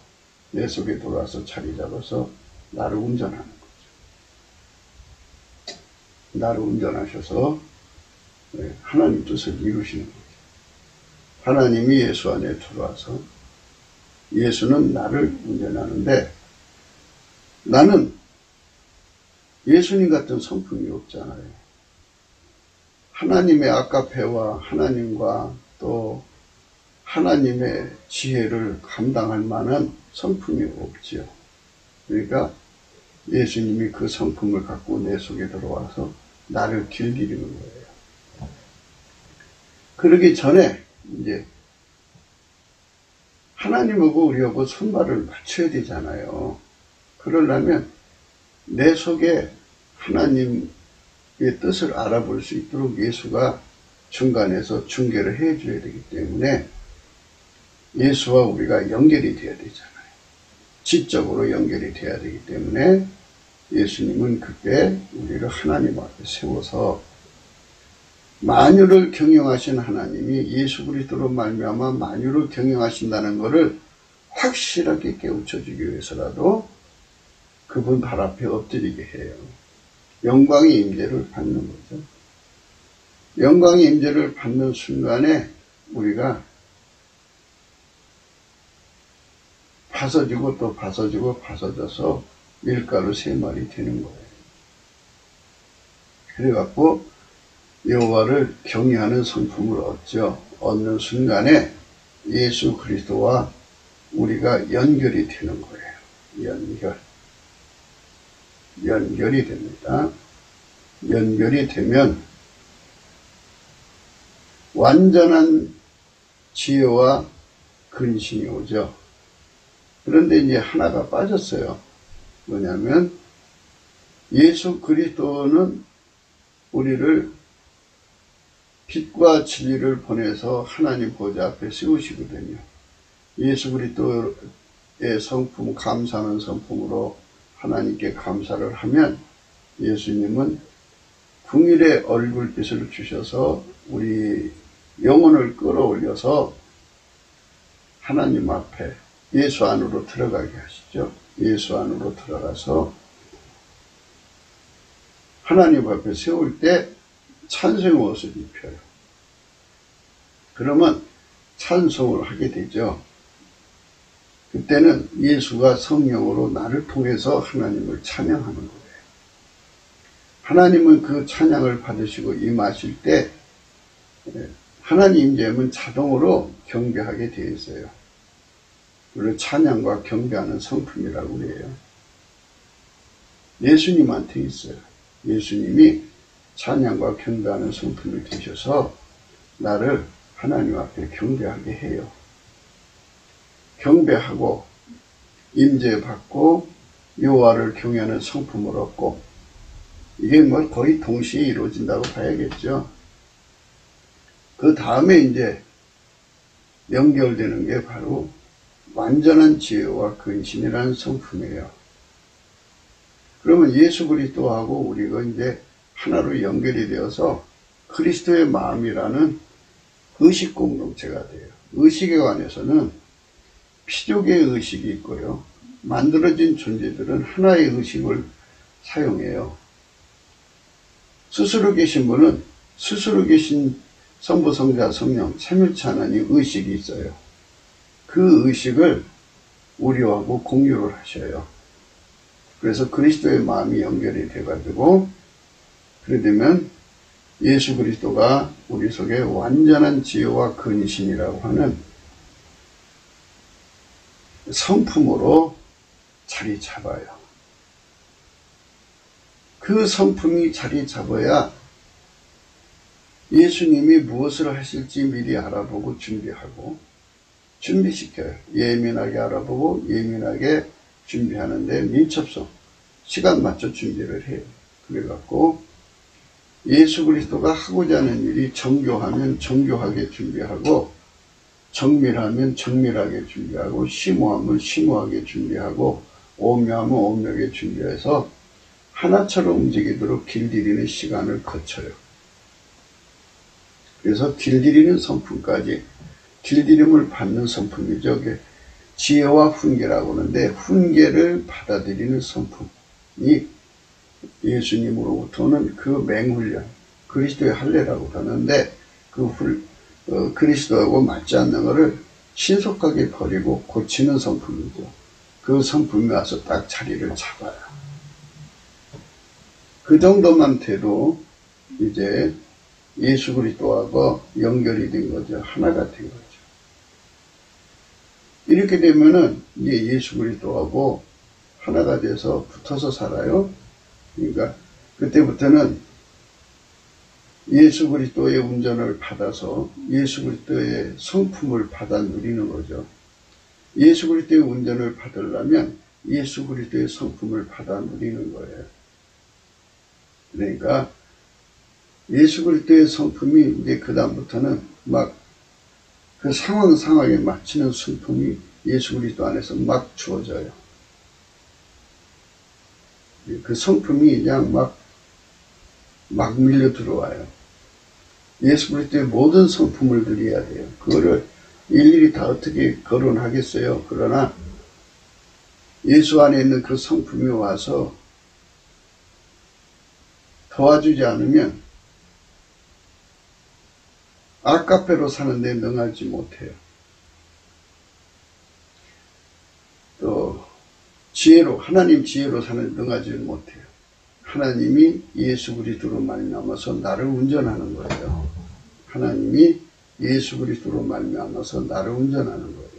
내 속에 들어와서 자리 잡아서 나를 운전하는 거죠. 나를 운전하셔서 하나님 뜻을 이루시는 거죠. 하나님이 예수 안에 들어와서 예수는 나를 운전하는데 나는 예수님 같은 성품이 없잖아요. 하나님의 아까페와 하나님과 또 하나님의 지혜를 감당할 만한 성품이 없지요. 그러니까 예수님이 그 성품을 갖고 내 속에 들어와서 나를 길들이는 거예요. 그러기 전에 이제 하나님하고 우리하고 손발을 맞춰야 되잖아요. 그러려면 내 속에 하나님의 뜻을 알아볼 수 있도록 예수가 중간에서 중개를 해줘야 되기 때문에 예수와 우리가 연결이 돼야 되잖아요. 지적으로 연결이 돼야 되기 때문에 예수님은 그때 우리를 하나님 앞에 세워서 만유를 경영하신 하나님이 예수 그리스도로 말미암아 만유를 경영하신다는 것을 확실하게 깨우쳐주기 위해서라도 그분 발 앞에 엎드리게 해요. 영광의 임재를 받는 거죠. 영광의 임재를 받는 순간에 우리가 파서지고 또 파서지고 파서져서 밀가루 3마리 되는 거예요. 그래갖고 여호와를 경외하는 성품을 얻죠. 얻는 순간에 예수 그리스도와 우리가 연결이 되는 거예요. 연결이 됩니다. 연결이 되면 완전한 지혜와 근신이 오죠. 그런데 이제 하나가 빠졌어요. 뭐냐면 예수 그리스도는 우리를 빛과 진리를 보내서 하나님 보좌 앞에 세우시거든요. 예수 그리스도의 성품, 감사하는 성품으로 하나님께 감사를 하면 예수님은 궁일의 얼굴빛을 주셔서 우리 영혼을 끌어올려서 하나님 앞에 예수 안으로 들어가게 하시죠. 예수 안으로 들어가서 하나님 앞에 세울 때 찬송의 옷을 입혀요. 그러면 찬송을 하게 되죠. 그때는 예수가 성령으로 나를 통해서 하나님을 찬양하는 거예요. 하나님은 그 찬양을 받으시고 임하실 때 하나님 임재는 자동으로 경배하게 되어 있어요. 그걸 찬양과 경배하는 성품이라고 그래요. 예수님한테 있어요. 예수님이 찬양과 경배하는 성품을 주셔서 나를 하나님 앞에 경배하게 해요. 경배하고 임재받고 여호와를 경외하는 성품을 얻고 이게 뭐 거의 동시에 이루어진다고 봐야겠죠. 그 다음에 이제 연결되는 게 바로 완전한 지혜와 근신이라는 성품이에요. 그러면 예수 그리스도하고 우리가 이제 하나로 연결이 되어서 그리스도의 마음이라는 의식 공동체가 돼요. 의식에 관해서는 피조개의 의식이 있고요. 만들어진 존재들은 하나의 의식을 사용해요. 스스로 계신 분은 스스로 계신 성부, 성자, 성령, 삼위일체 하나님 의식이 있어요. 그 의식을 우리하고 공유를 하셔요. 그래서 그리스도의 마음이 연결이 돼가지고 그래 되면 예수 그리스도가 우리 속에 완전한 지혜와 근신이라고 하는 성품으로 자리 잡아요. 그 성품이 자리 잡아야 예수님이 무엇을 하실지 미리 알아보고 준비하고 준비시켜요. 예민하게 알아보고 예민하게 준비하는데 밀접성, 시간 맞춰 준비를 해요. 그래갖고 예수 그리스도가 하고자 하는 일이 정교하면 정교하게 준비하고 정밀하면 정밀하게 준비하고 심오하면 심오하게 준비하고 오묘하면 오묘하게 준비해서 하나처럼 움직이도록 길들이는 시간을 거쳐요. 그래서 길들이는 성품까지 길들임을 받는 성품이죠. 지혜와 훈계라고 하는데 훈계를 받아들이는 성품이 예수님으로부터는 그 맹훈련, 그리스도의 할례라고 하는데 그리스도하고 맞지 않는 것을 신속하게 버리고 고치는 성품이죠. 그 성품이 와서 딱 자리를 잡아요. 그 정도만 돼도 이제 예수 그리스도하고 연결이 된 거죠. 하나가 된 거죠. 이렇게 되면은 이제 예수 그리스도하고 하나가 돼서 붙어서 살아요. 그러니까 그때부터는 예수 그리스도의 운전을 받아서 예수 그리스도의 성품을 받아 누리는 거죠. 예수 그리스도의 운전을 받으려면 예수 그리스도의 성품을 받아 누리는 거예요. 그러니까 예수 그리스도의 성품이 이제 그 다음부터는 막 그 상황에 맞추는 성품이 예수 그리스도 안에서 막 주어져요. 그 성품이 그냥 막 밀려 들어와요. 예수 그리스도의 모든 성품을 누려야 돼요. 그거를 일일이 다 어떻게 거론하겠어요. 그러나 예수 안에 있는 그 성품이 와서 도와주지 않으면 아카페로 사는데 능하지 못해요. 또 지혜로 하나님 지혜로 사는데 능하지 못해요. 하나님이 예수 그리스도로 말미암아서 나를 운전하는 거예요. 하나님이 예수 그리스도로 말미암아서 나를 운전하는 거예요.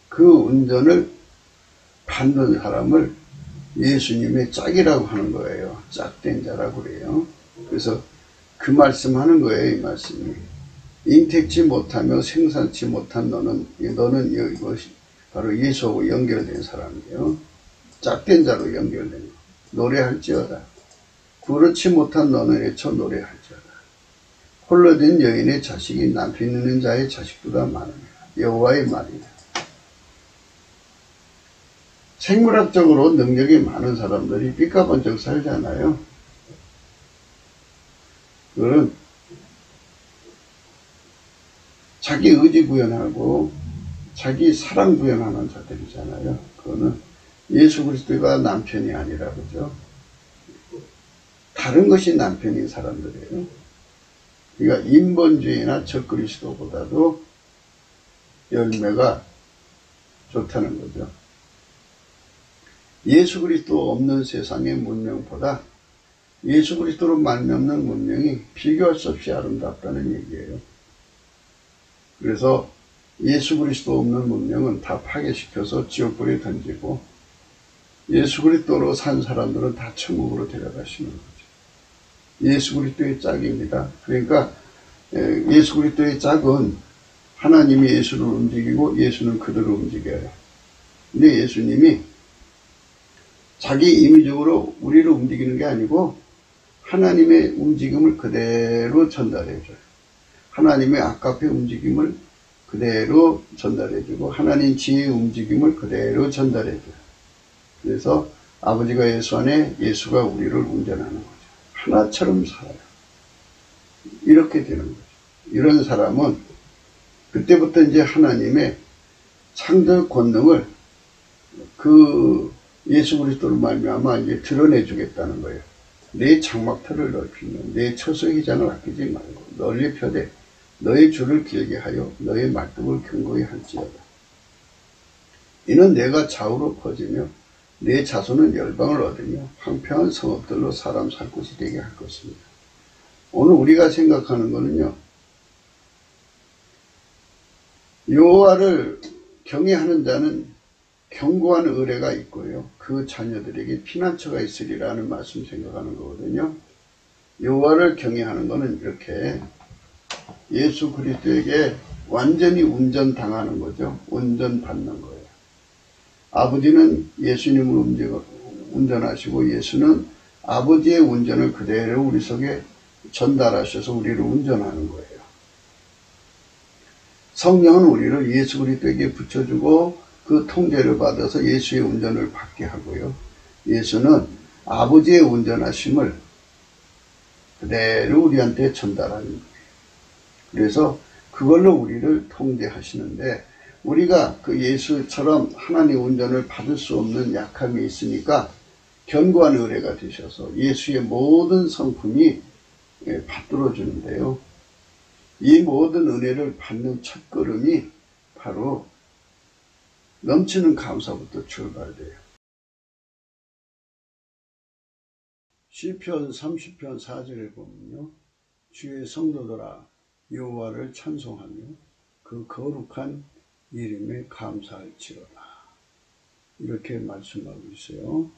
그 운전을 받는 사람을 예수님의 짝이라고 하는 거예요. 짝된 자라고 그래요. 그래서 그 말씀하는 거예요. 이 말씀이. 인택지 못하며 생산치 못한 너는 이것이 바로 예수하고 연결된 사람이에요. 짝된 자로 연결된 거. 노래할지어다. 그렇지 못한 너는 외쳐 노래할지어다. 홀로 된 여인의 자식이 남편 있는 자의 자식보다 많으니라. 여호와의 말이다. 생물학적으로 능력이 많은 사람들이 삐까번쩍 살잖아요. 그거는 자기 의지 구현하고 자기 사랑 구현하는 자들이잖아요. 그거는 예수 그리스도가 남편이 아니라 그죠. 다른 것이 남편인 사람들이에요. 그러니까 인본주의나 적그리스도보다도 열매가 좋다는 거죠. 예수 그리스도 없는 세상의 문명보다 예수 그리스도로 말미암는 문명이 비교할 수 없이 아름답다는 얘기예요. 그래서 예수 그리스도 없는 문명은 다 파괴시켜서 지옥불에 던지고 예수 그리스도로 산 사람들은 다 천국으로 데려가시는 거죠. 예수 그리스도의 짝입니다. 그러니까 예수 그리스도의 짝은 하나님이 예수를 움직이고 예수는 그들을 움직여요. 근데 예수님이 자기 임의적으로 우리를 움직이는 게 아니고 하나님의 움직임을 그대로 전달해줘요. 하나님의 아까페 움직임을 그대로 전달해주고 하나님 지혜의 움직임을 그대로 전달해줘요. 그래서 아버지가 예수 안에 예수가 우리를 운전하는 거죠. 하나처럼 살아요. 이렇게 되는 거죠. 이런 사람은 그때부터 이제 하나님의 창조 권능을 그 예수 그리스도로 말미암아 이제 드러내주겠다는 거예요. 내 장막터를 넓히며 내 처소의 휘장을 아끼지 말고 널리 펴되 너의 줄을 길게 하여 너의 말뚝을 견고히 할지어다. 이는 내가 좌우로 퍼지며 내 자손은 열방을 얻으며 황폐한 성읍들로 사람 살 곳이 되게 할 것입니다. 오늘 우리가 생각하는 거는요. 여호와를 경외하는 자는 견고한 의뢰가 있고요. 그 자녀들에게 피난처가 있으리라는 말씀 생각하는 거거든요. 여호와를 경외하는 것은 이렇게 예수 그리스도에게 완전히 운전당하는 거죠. 운전받는 거예요. 아버지는 예수님을 운전하시고 예수는 아버지의 운전을 그대로 우리 속에 전달하셔서 우리를 운전하는 거예요. 성령은 우리를 예수 그리스도에게 붙여주고 그 통제를 받아서 예수의 운전을 받게 하고요. 예수는 아버지의 운전하심을 그대로 우리한테 전달하는 거예요. 그래서 그걸로 우리를 통제하시는데 우리가 그 예수처럼 하나님의 운전을 받을 수 없는 약함이 있으니까 견고한 의뢰가 되셔서 예수의 모든 성품이 받들어 주는데요. 이 모든 은혜를 받는 첫걸음이 바로 넘치는 감사부터 출발돼요. 시편 30편 4절에 보면요. 주의 성도들아 여호와를 찬송하며 그 거룩한 이름에 감사할지어다. 이렇게 말씀하고 있어요.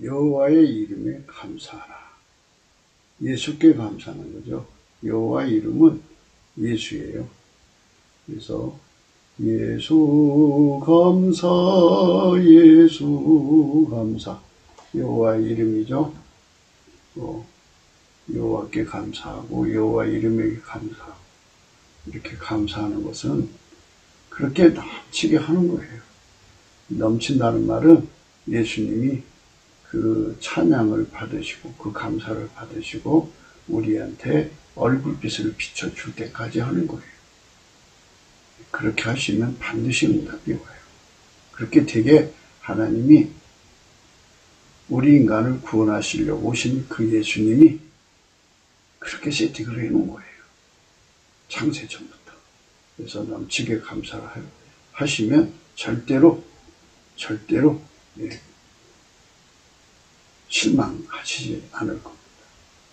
여호와의 이름에 감사하라. 예수께 감사하는 거죠. 여호와 이름은 예수예요. 그래서 예수 감사 예수 감사 여호와의 이름이죠. 여호와께 감사하고 여호와 이름에 감사하고 이렇게 감사하는 것은 그렇게 넘치게 하는 거예요. 넘친다는 말은 예수님이 그 찬양을 받으시고 그 감사를 받으시고 우리한테 얼굴빛을 비춰줄 때까지 하는 거예요. 그렇게 하시면 반드시 응답이 와요. 그렇게 되게 하나님이 우리 인간을 구원하시려고 오신 그 예수님이 그렇게 세팅을 해놓은 거예요. 창세전부터. 그래서 넘치게 감사를 하시면 절대로 실망하시지 않을 겁니다.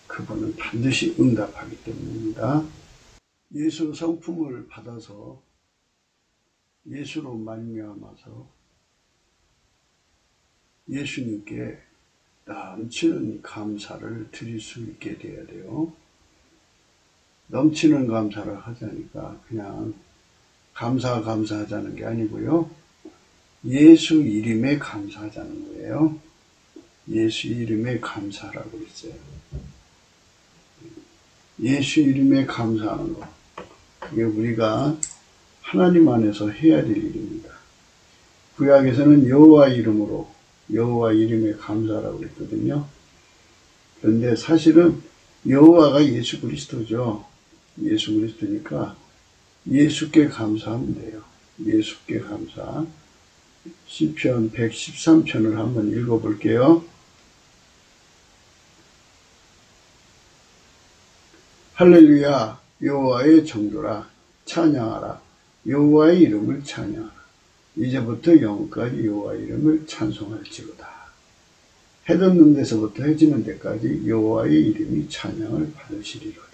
그분은 반드시 응답하기 때문입니다. 예수 성품을 받아서 예수로 말미암아서 예수님께 넘치는 감사를 드릴 수 있게 돼야 돼요. 넘치는 감사를 하자니까 그냥 감사하자는 게 아니고요. 예수 이름에 감사하자는 거예요. 예수 이름에 감사라고 있어요. 예수 이름에 감사하는 거. 그게 우리가 하나님 안에서 해야 될 일입니다. 구약에서는 여호와 이름으로, 여호와 이름에 감사라고 했거든요. 그런데 사실은 여호와가 예수 그리스도죠. 예수 그리스도니까 예수께 감사하면 돼요. 예수께 감사. 시편 113편을 한번 읽어볼게요. 할렐루야, 여호와의 정도라, 찬양하라. 여호와의 이름을 찬양하라. 이제부터 영원까지 여호와의 이름을 찬송할지로다. 해 돋는 데서부터 해지는 데까지 여호와의 이름이 찬양을 받으시리로다.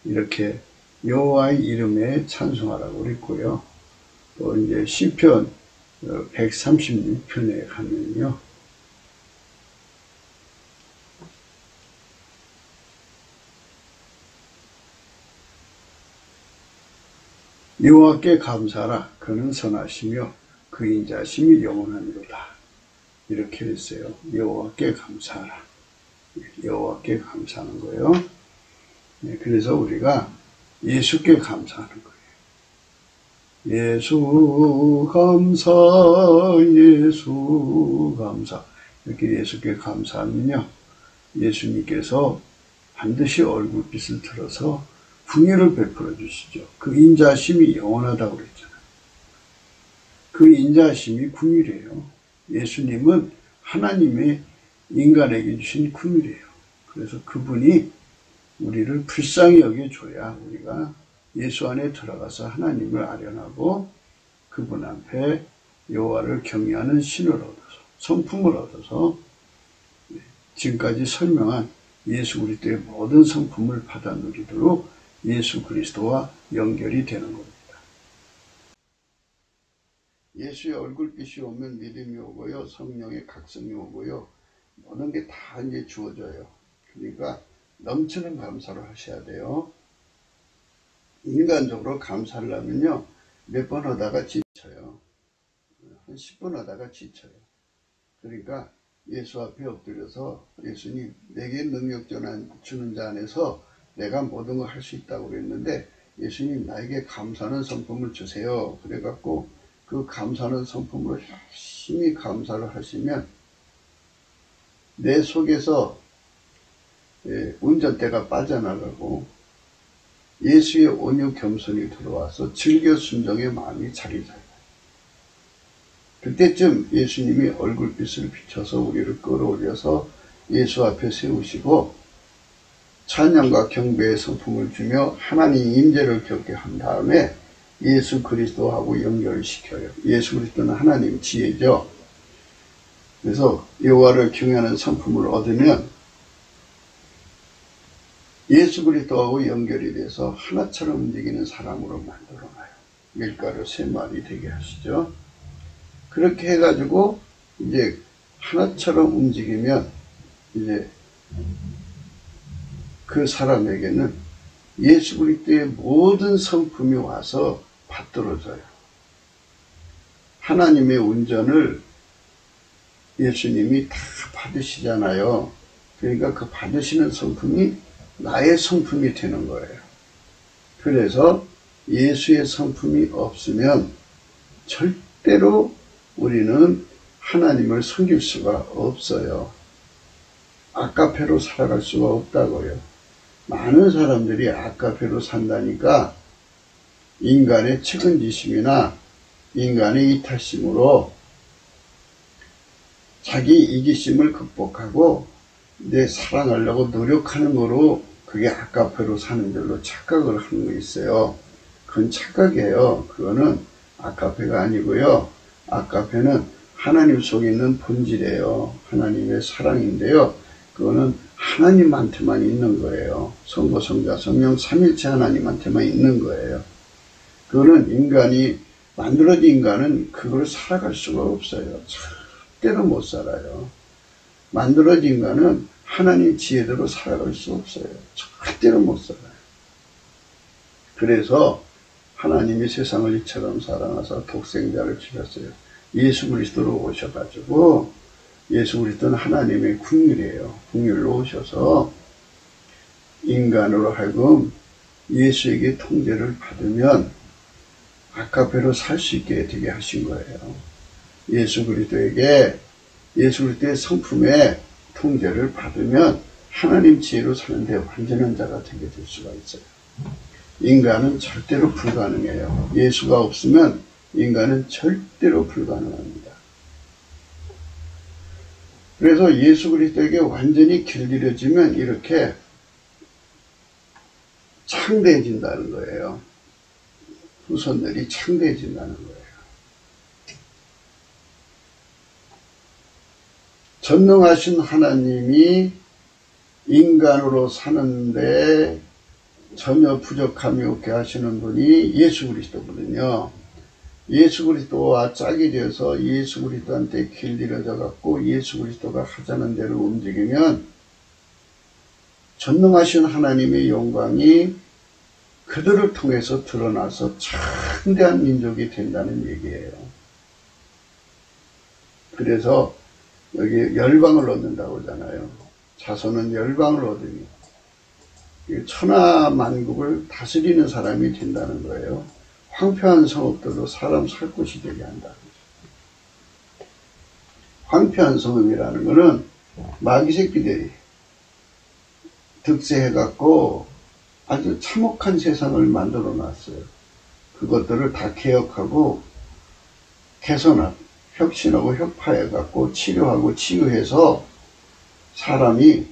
이렇게 여호와의 이름에 찬송하라고 그랬고요. 또 이제 시편 136편에 가면요. 여호와께 감사하라. 그는 선하시며 그 인자심이 영원하니로다. 이렇게 했어요. 여호와께 감사하라. 여호와께 감사하는 거예요. 네, 그래서 우리가 예수께 감사하는 거예요. 예수 감사, 예수 감사. 이렇게 예수께 감사하면요, 예수님께서 반드시 얼굴빛을 들어서 궁유를 베풀어 주시죠. 그 인자심이 영원하다고 그랬잖아요. 그 인자심이 궁유래요. 예수님은 하나님의 인간에게 주신 궁유래요. 그래서 그분이 우리를 불쌍히 여겨줘야 우리가 예수 안에 들어가서 하나님을 아련하고 그분 앞에 여호와를 경외하는 신을 얻어서, 성품을 얻어서 지금까지 설명한 예수 그리스도의 모든 성품을 받아 누리도록 예수 그리스도와 연결이 되는 겁니다. 예수의 얼굴빛이 오면 믿음이 오고요, 성령의 각성이 오고요, 모든 게 다 이제 주어져요. 그러니까 넘치는 감사를 하셔야 돼요. 인간적으로 감사를 하면요, 몇 번 하다가 지쳐요. 한 10번 하다가 지쳐요. 그러니까 예수 앞에 엎드려서 예수님, 내게 능력 주는 자 안에서 내가 모든 걸 할 수 있다고 그랬는데 예수님, 나에게 감사하는 성품을 주세요. 그래갖고 그 감사하는 성품으로 열심히 감사를 하시면 내 속에서 운전대가 빠져나가고 예수의 온유 겸손이 들어와서 즐겨 순종의 마음이 자리 잡아요. 그때쯤 예수님이 얼굴빛을 비춰서 우리를 끌어올려서 예수 앞에 세우시고 찬양과 경배의 성품을 주며 하나님 임재를 겪게 한 다음에 예수 그리스도하고 연결을 시켜요. 예수 그리스도는 하나님 지혜죠. 그래서 여호와를 경외하는 성품을 얻으면 예수 그리스도하고 연결이 돼서 하나처럼 움직이는 사람으로 만들어놔요. 밀가루 3마리 되게 하시죠. 그렇게 해가지고 이제 하나처럼 움직이면 이제 그 사람에게는 예수 그리스도의 모든 성품이 와서 받들어져요. 하나님의 운전을 예수님이 다 받으시잖아요. 그러니까 그 받으시는 성품이 나의 성품이 되는 거예요. 그래서 예수의 성품이 없으면 절대로 우리는 하나님을 섬길 수가 없어요. 아카페로 살아갈 수가 없다고요. 많은 사람들이 아카페로 산다니까 인간의 측은지심이나 인간의 이탈심으로 자기 이기심을 극복하고 내 사랑하려고 노력하는 거로 그게 아카페로 사는 줄로 착각을 하는 거 있어요. 그건 착각이에요. 그거는 아카페가 아니고요. 아카페는 하나님 속에 있는 본질이에요. 하나님의 사랑인데요. 그거는 하나님한테만 있는 거예요. 성부, 성자, 성령, 삼일체 하나님한테만 있는 거예요. 그거는 인간이, 만들어진 인간은 그걸 살아갈 수가 없어요. 절대로 못 살아요. 만들어진 인간은 하나님 지혜대로 살아갈 수 없어요. 절대로 못 살아요. 그래서 하나님이 세상을 이처럼 사랑하사 독생자를 주셨어요. 예수 그리스도로 오셔가지고, 예수 그리스도는 하나님의 국률이에요. 국률로 오셔서 인간으로 하여금 예수에게 통제를 받으면 아카페로 살 수 있게 되게 하신 거예요. 예수 그리스도의 성품에 통제를 받으면 하나님 지혜로 사는데 완전한 자가 되게 될 수가 있어요. 인간은 절대로 불가능해요. 예수가 없으면 인간은 절대로 불가능합니다. 그래서 예수 그리스도에게 완전히 길들여지면 이렇게 창대해진다는 거예요. 후손들이 창대해진다는 거예요. 전능하신 하나님이 인간으로 사는데 전혀 부족함이 없게 하시는 분이 예수 그리스도거든요. 예수 그리스도와 짝이 되어서 예수 그리스도한테 길들여져 갖고 예수 그리스도가 하자는 대로 움직이면 전능하신 하나님의 영광이 그들을 통해서 드러나서 창대한 민족이 된다는 얘기예요. 그래서 여기 열방을 얻는다고 하잖아요. 자손은 열방을 얻으니 천하만국을 다스리는 사람이 된다는 거예요. 황폐한 성읍들도 사람 살 곳이 되게 한다. 황폐한 성읍이라는 것은 마귀 새끼들이 득세해갖고 아주 참혹한 세상을 만들어 놨어요. 그것들을 다 개혁하고 개선하고 혁신하고 혁파해갖고 치료하고 치유해서 사람이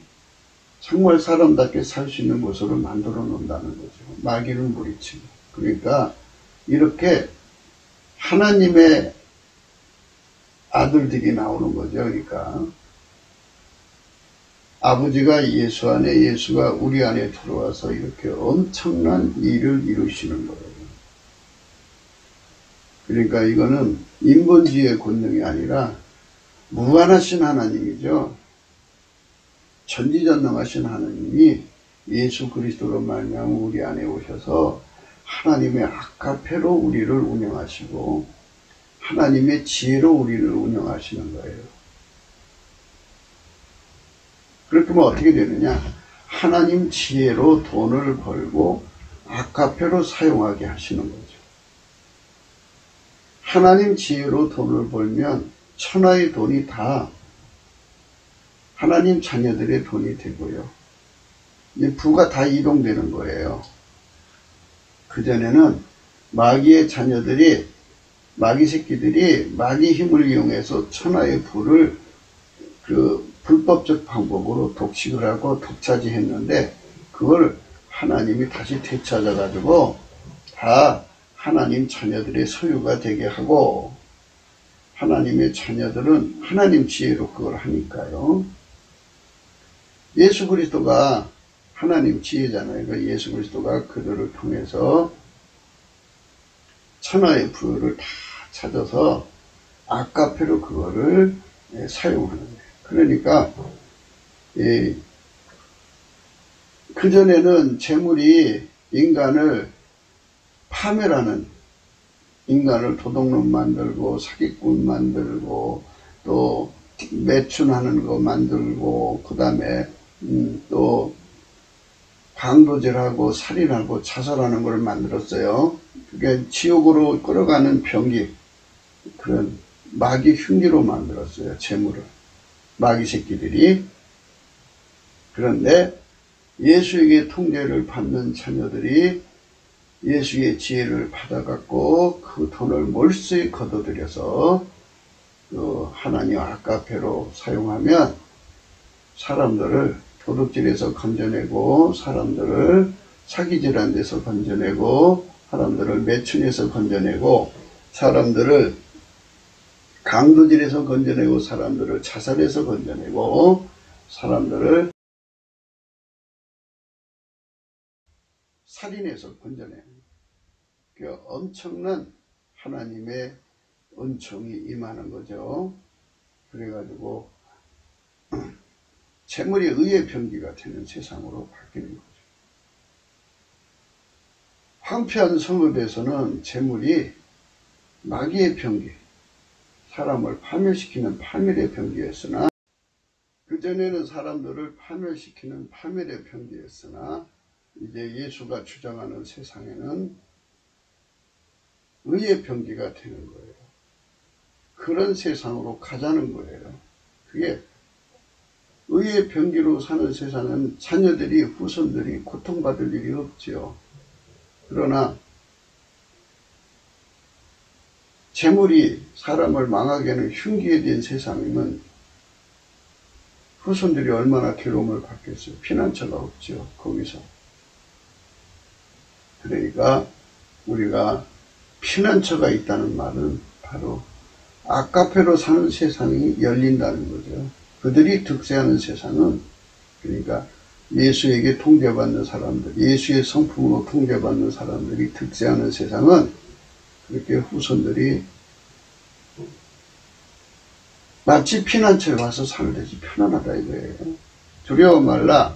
정말 사람답게 살 수 있는 곳으로 만들어 놓는다는 거죠. 마귀를 물리치고. 그러니까 이렇게 하나님의 아들들이 나오는 거죠. 그러니까 아버지가 예수 안에, 예수가 우리 안에 들어와서 이렇게 엄청난 일을 이루시는 거예요. 그러니까 이거는 인본주의의 권능이 아니라 무한하신 하나님이죠. 전지전능하신 하나님이 예수 그리스도로 말미암아 우리 안에 오셔서 하나님의 아카페로 우리를 운영하시고 하나님의 지혜로 우리를 운영하시는 거예요. 그렇게 하면 어떻게 되느냐? 하나님 지혜로 돈을 벌고 아카페로 사용하게 하시는 거죠. 하나님 지혜로 돈을 벌면 천하의 돈이 다 하나님 자녀들의 돈이 되고요. 부가 다 이동되는 거예요. 그전에는 마귀의 자녀들이, 마귀 새끼들이 마귀 힘을 이용해서 천하의 부를 불법적 방법으로 독식을 하고 독차지했는데 그걸 하나님이 다시 되찾아가지고 다 하나님 자녀들의 소유가 되게 하고 하나님의 자녀들은 하나님 지혜로 그걸 하니까요. 예수 그리스도가 하나님 지혜잖아요. 그러니까 예수 그리스도가 그들을 통해서 천하의 부를 다 찾아서 아카페로 그거를 사용하는 거예요. 그러니까 그전에는 재물이 인간을 파멸하는, 인간을 도둑놈 만들고 사기꾼 만들고 또 매춘하는 거 만들고 그 다음에 또 강도질하고 살인하고 자살하는 걸 만들었어요. 그게 지옥으로 끌어가는 병기, 그런 마귀 흉기로 만들었어요. 재물을, 마귀 새끼들이. 그런데 예수에게 통제를 받는 자녀들이 예수의 지혜를 받아갖고 그 돈을 몰수히 거둬들여서 그 하나님 아카페로 사용하면 사람들을 도둑질에서 건져내고 사람들을 사기질한 데서 건져내고 사람들을 매춘에서 건져내고 사람들을 강도질에서 건져내고 사람들을 자살에서 건져내고 사람들을 살인에서 건져내는 그 엄청난 하나님의 은총이 임하는 거죠. 그래가지고 재물이 의의 병기가 되는 세상으로 바뀌는 거죠. 황폐한 성읍에서는 재물이 마귀의 병기, 사람을 파멸시키는 파멸의 병기였으나, 그전에는 사람들을 파멸시키는 파멸의 병기였으나, 이제 예수가 주장하는 세상에는 의의 병기가 되는 거예요. 그런 세상으로 가자는 거예요. 그게 의의 병기로 사는 세상은 자녀들이, 후손들이 고통받을 일이 없지요. 그러나 재물이 사람을 망하게 하는 흉기에 된 세상이면 후손들이 얼마나 괴로움을 받겠어요. 피난처가 없죠. 거기서. 그러니까 우리가 피난처가 있다는 말은 바로 아카페로 사는 세상이 열린다는 거죠. 그들이 득세하는 세상은, 그러니까 예수에게 통제받는 사람들, 예수의 성품으로 통제받는 사람들이 득세하는 세상은 그렇게 후손들이 마치 피난처에 와서 살듯이 편안하다 이거예요. 두려워 말라.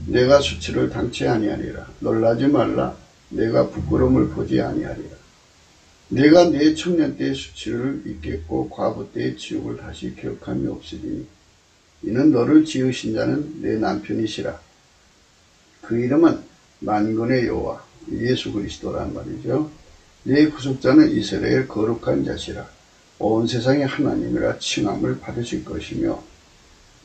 내가 수치를 당치 아니하리라. 놀라지 말라. 내가 부끄러움을 보지 아니하리라. 내가 내 청년 때의 수치를 잊겠고 과부 때의 지옥을 다시 기억함이 없으리니 이는 너를 지으신 자는 내 남편이시라. 그 이름은 만군의 여호와 예수 그리스도란 말이죠. 내 구속자는 이스라엘 거룩한 자시라. 온 세상의 하나님이라 칭함을 받으실 것이며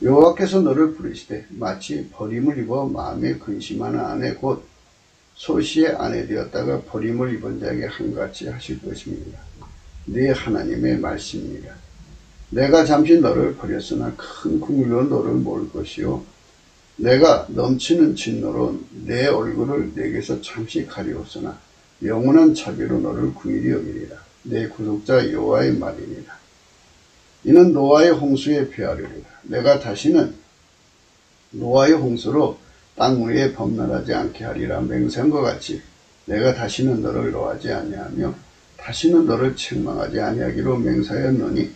여호와께서 너를 부르시되 마치 버림을 입어 마음에 근심하는 아내 곧 소시의 아내 되었다가 버림을 입은 자에게 한같이 하실 것입니다. 네 하나님의 말씀이니라. 내가 잠시 너를 버렸으나 큰 국물로 너를 모을 것이요 내가 넘치는 진노로 내 얼굴을 내게서 잠시 가리웠으나 영원한 자비로 너를 긍휼히 여기리라. 내 구속자 여호와의 말이니라. 이는 노아의 홍수에 비하리라. 내가 다시는 노아의 홍수로 땅 위에 범람하지 않게 하리라 맹세한 것 같이 내가 다시는 너를 노하지 아니하며 다시는 너를 책망하지 아니하기로 맹세하였노니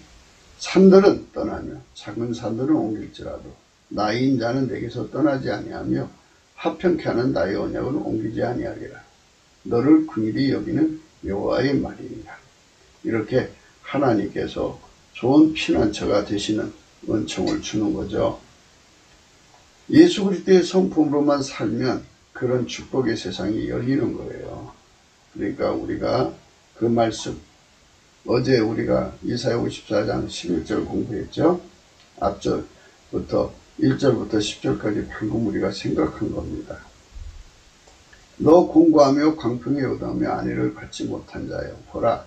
산들은 떠나며 작은 산들은 옮길지라도 나이인 자는 내게서 떠나지 아니하며 합평케 하는 나의 언약을 옮기지 아니하리라. 너를 긍휼히 여기는 여호와의 말이니라. 이렇게 하나님께서 좋은 피난처가 되시는 은총을 주는 거죠. 예수 그리스도의 성품으로만 살면 그런 축복의 세상이 열리는 거예요. 그러니까 우리가 그 말씀, 어제 우리가 이사야 54장 11절 공부했죠. 앞절부터 1절부터 10절까지 방금 우리가 생각한 겁니다. 너 공고하며 광풍에 오다며 아내를 갖지 못한 자여 보라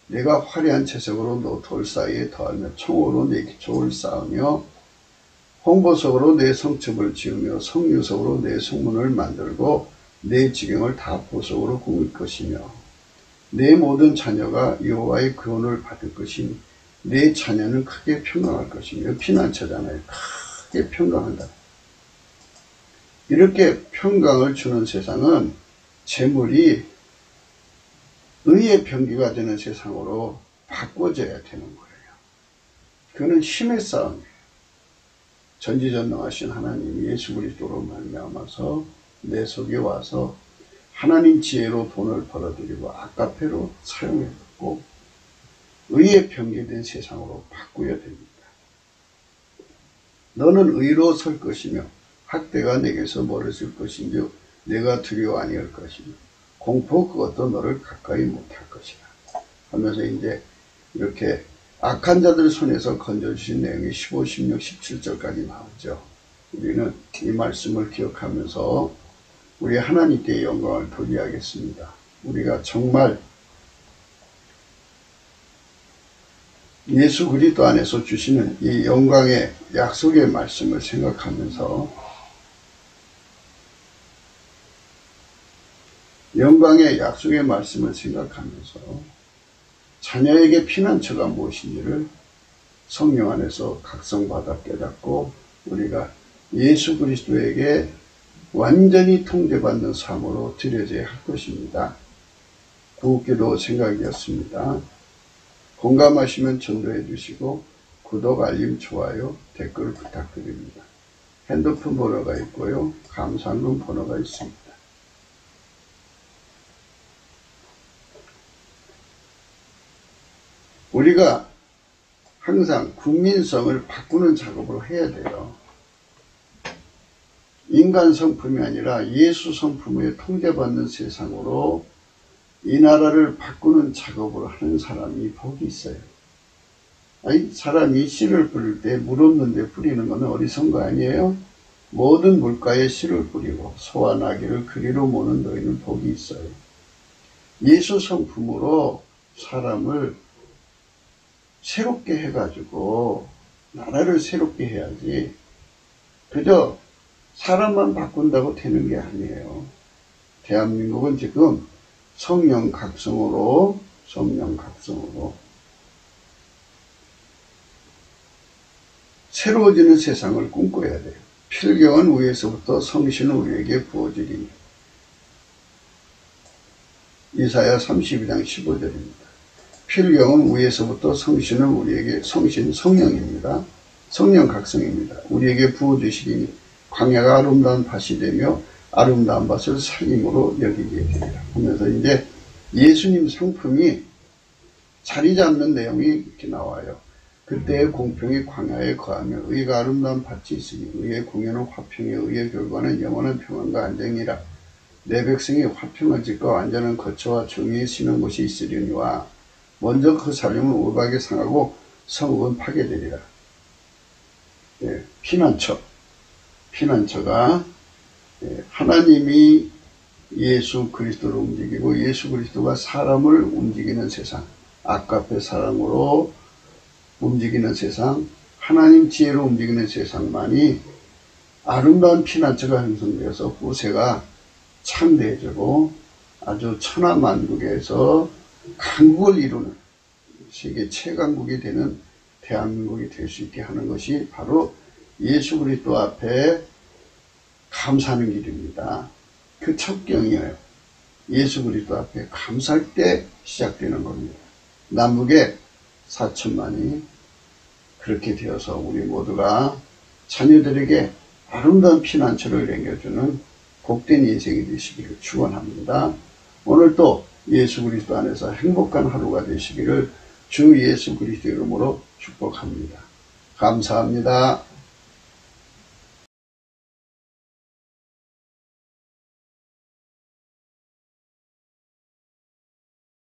내가 화려한 채색으로 너 돌 사이에 더하며 총으로 내 기초를 쌓으며 홍보석으로 내 성첩을 지으며 성유석으로 내 성문을 만들고 내 지경을 다 보석으로 꾸밀 것이며 내 모든 자녀가 여호와의 구원을 받을 것이니 내 자녀는 크게 평강할 것이며 피난처잖아요. 크게 평강한다. 이렇게 평강을 주는 세상은 재물이 의의 병기가 되는 세상으로 바꿔져야 되는 거예요. 그는 힘의 싸움이에요. 전지전능하신 하나님이 예수 그리스도로 말미암아서 내 속에 와서 하나님 지혜로 돈을 벌어들이고 아카페로 사용해줬고 의의 병기된 세상으로 바꾸어야 됩니다. 너는 의로 설 것이며 학대가 내게서 멀어질 것인지 내가 두려워 아니할 것이며 공포 그것도 너를 가까이 못할 것이라 하면서 이제 이렇게 악한 자들 손에서 건져주신 내용이 15, 16, 17절까지 나오죠. 우리는 이 말씀을 기억하면서 우리 하나님께 영광을 돌려야겠습니다. 우리가 정말 예수 그리스도 안에서 주시는 이 영광의 약속의 말씀을 생각하면서 영광의 약속의 말씀을 생각하면서 자녀에게 피난처가 무엇인지를 성령 안에서 각성받아 깨닫고 우리가 예수 그리스도에게 완전히 통제받는 삶으로 들여져야 할 것입니다. 구기도 생각이었습니다. 공감하시면 전도해 주시고 구독, 알림, 좋아요, 댓글 부탁드립니다. 핸드폰 번호가 있고요. 감사하는 번호가 있습니다. 우리가 항상 국민성을 바꾸는 작업을 해야 돼요. 인간 성품이 아니라 예수 성품에 통제받는 세상으로 이 나라를 바꾸는 작업을 하는 사람이 복이 있어요. 아니, 사람이 씨를 뿌릴 때 물 없는데 뿌리는 것은 어리석은 거 아니에요? 모든 물가에 씨를 뿌리고 소와 나귀를 그리로 모는 너희는 복이 있어요. 예수 성품으로 사람을 새롭게 해가지고 나라를 새롭게 해야지 그저 사람만 바꾼다고 되는 게 아니에요. 대한민국은 지금 성령 각성으로 새로워지는 세상을 꿈꿔야 돼요. 필경은 위에서부터 성신은 우리에게 부어지리니. 이사야 32장 15절입니다. 필경은 위에서부터 성신은 우리에게, 성신 성령입니다. 성령 각성입니다. 우리에게 부어주시리니 광야가 아름다운 밭이 되며 아름다운 밭을 살림으로 여기게 되리라. 하면서 이제 예수님 성품이 자리 잡는 내용이 이렇게 나와요. 그때의 공평이 광야에 거하며 의가 아름다운 밭이 있으니 의의 공연은 화평에 의의 결과는 영원한 평안과 안정이라. 내 백성이 화평을 짓고 완전한 거처와 정의에 쉬는 곳이 있으려니와 먼저 그 살림은 우박에 상하고 성읍은 파괴되리라. 예, 피난처가 하나님이 예수 그리스도를 움직이고 예수 그리스도가 사람을 움직이는 세상, 아까페 사랑으로 움직이는 세상, 하나님 지혜로 움직이는 세상만이 아름다운 피난처가 형성되어서 후세가 창대해지고 아주 천하만국에서 강국을 이루는 세계 최강국이 되는 대한민국이 될 수 있게 하는 것이 바로 예수 그리스도 앞에 감사하는 길입니다. 그 첫 경이에요. 예수 그리스도 앞에 감사할 때 시작되는 겁니다. 남북의 4천만이 그렇게 되어서 우리 모두가 자녀들에게 아름다운 피난처를 남겨주는 복된 인생이 되시기를 축원합니다. 오늘도 예수 그리스도 안에서 행복한 하루가 되시기를 주 예수 그리스도 이름으로 축복합니다. 감사합니다.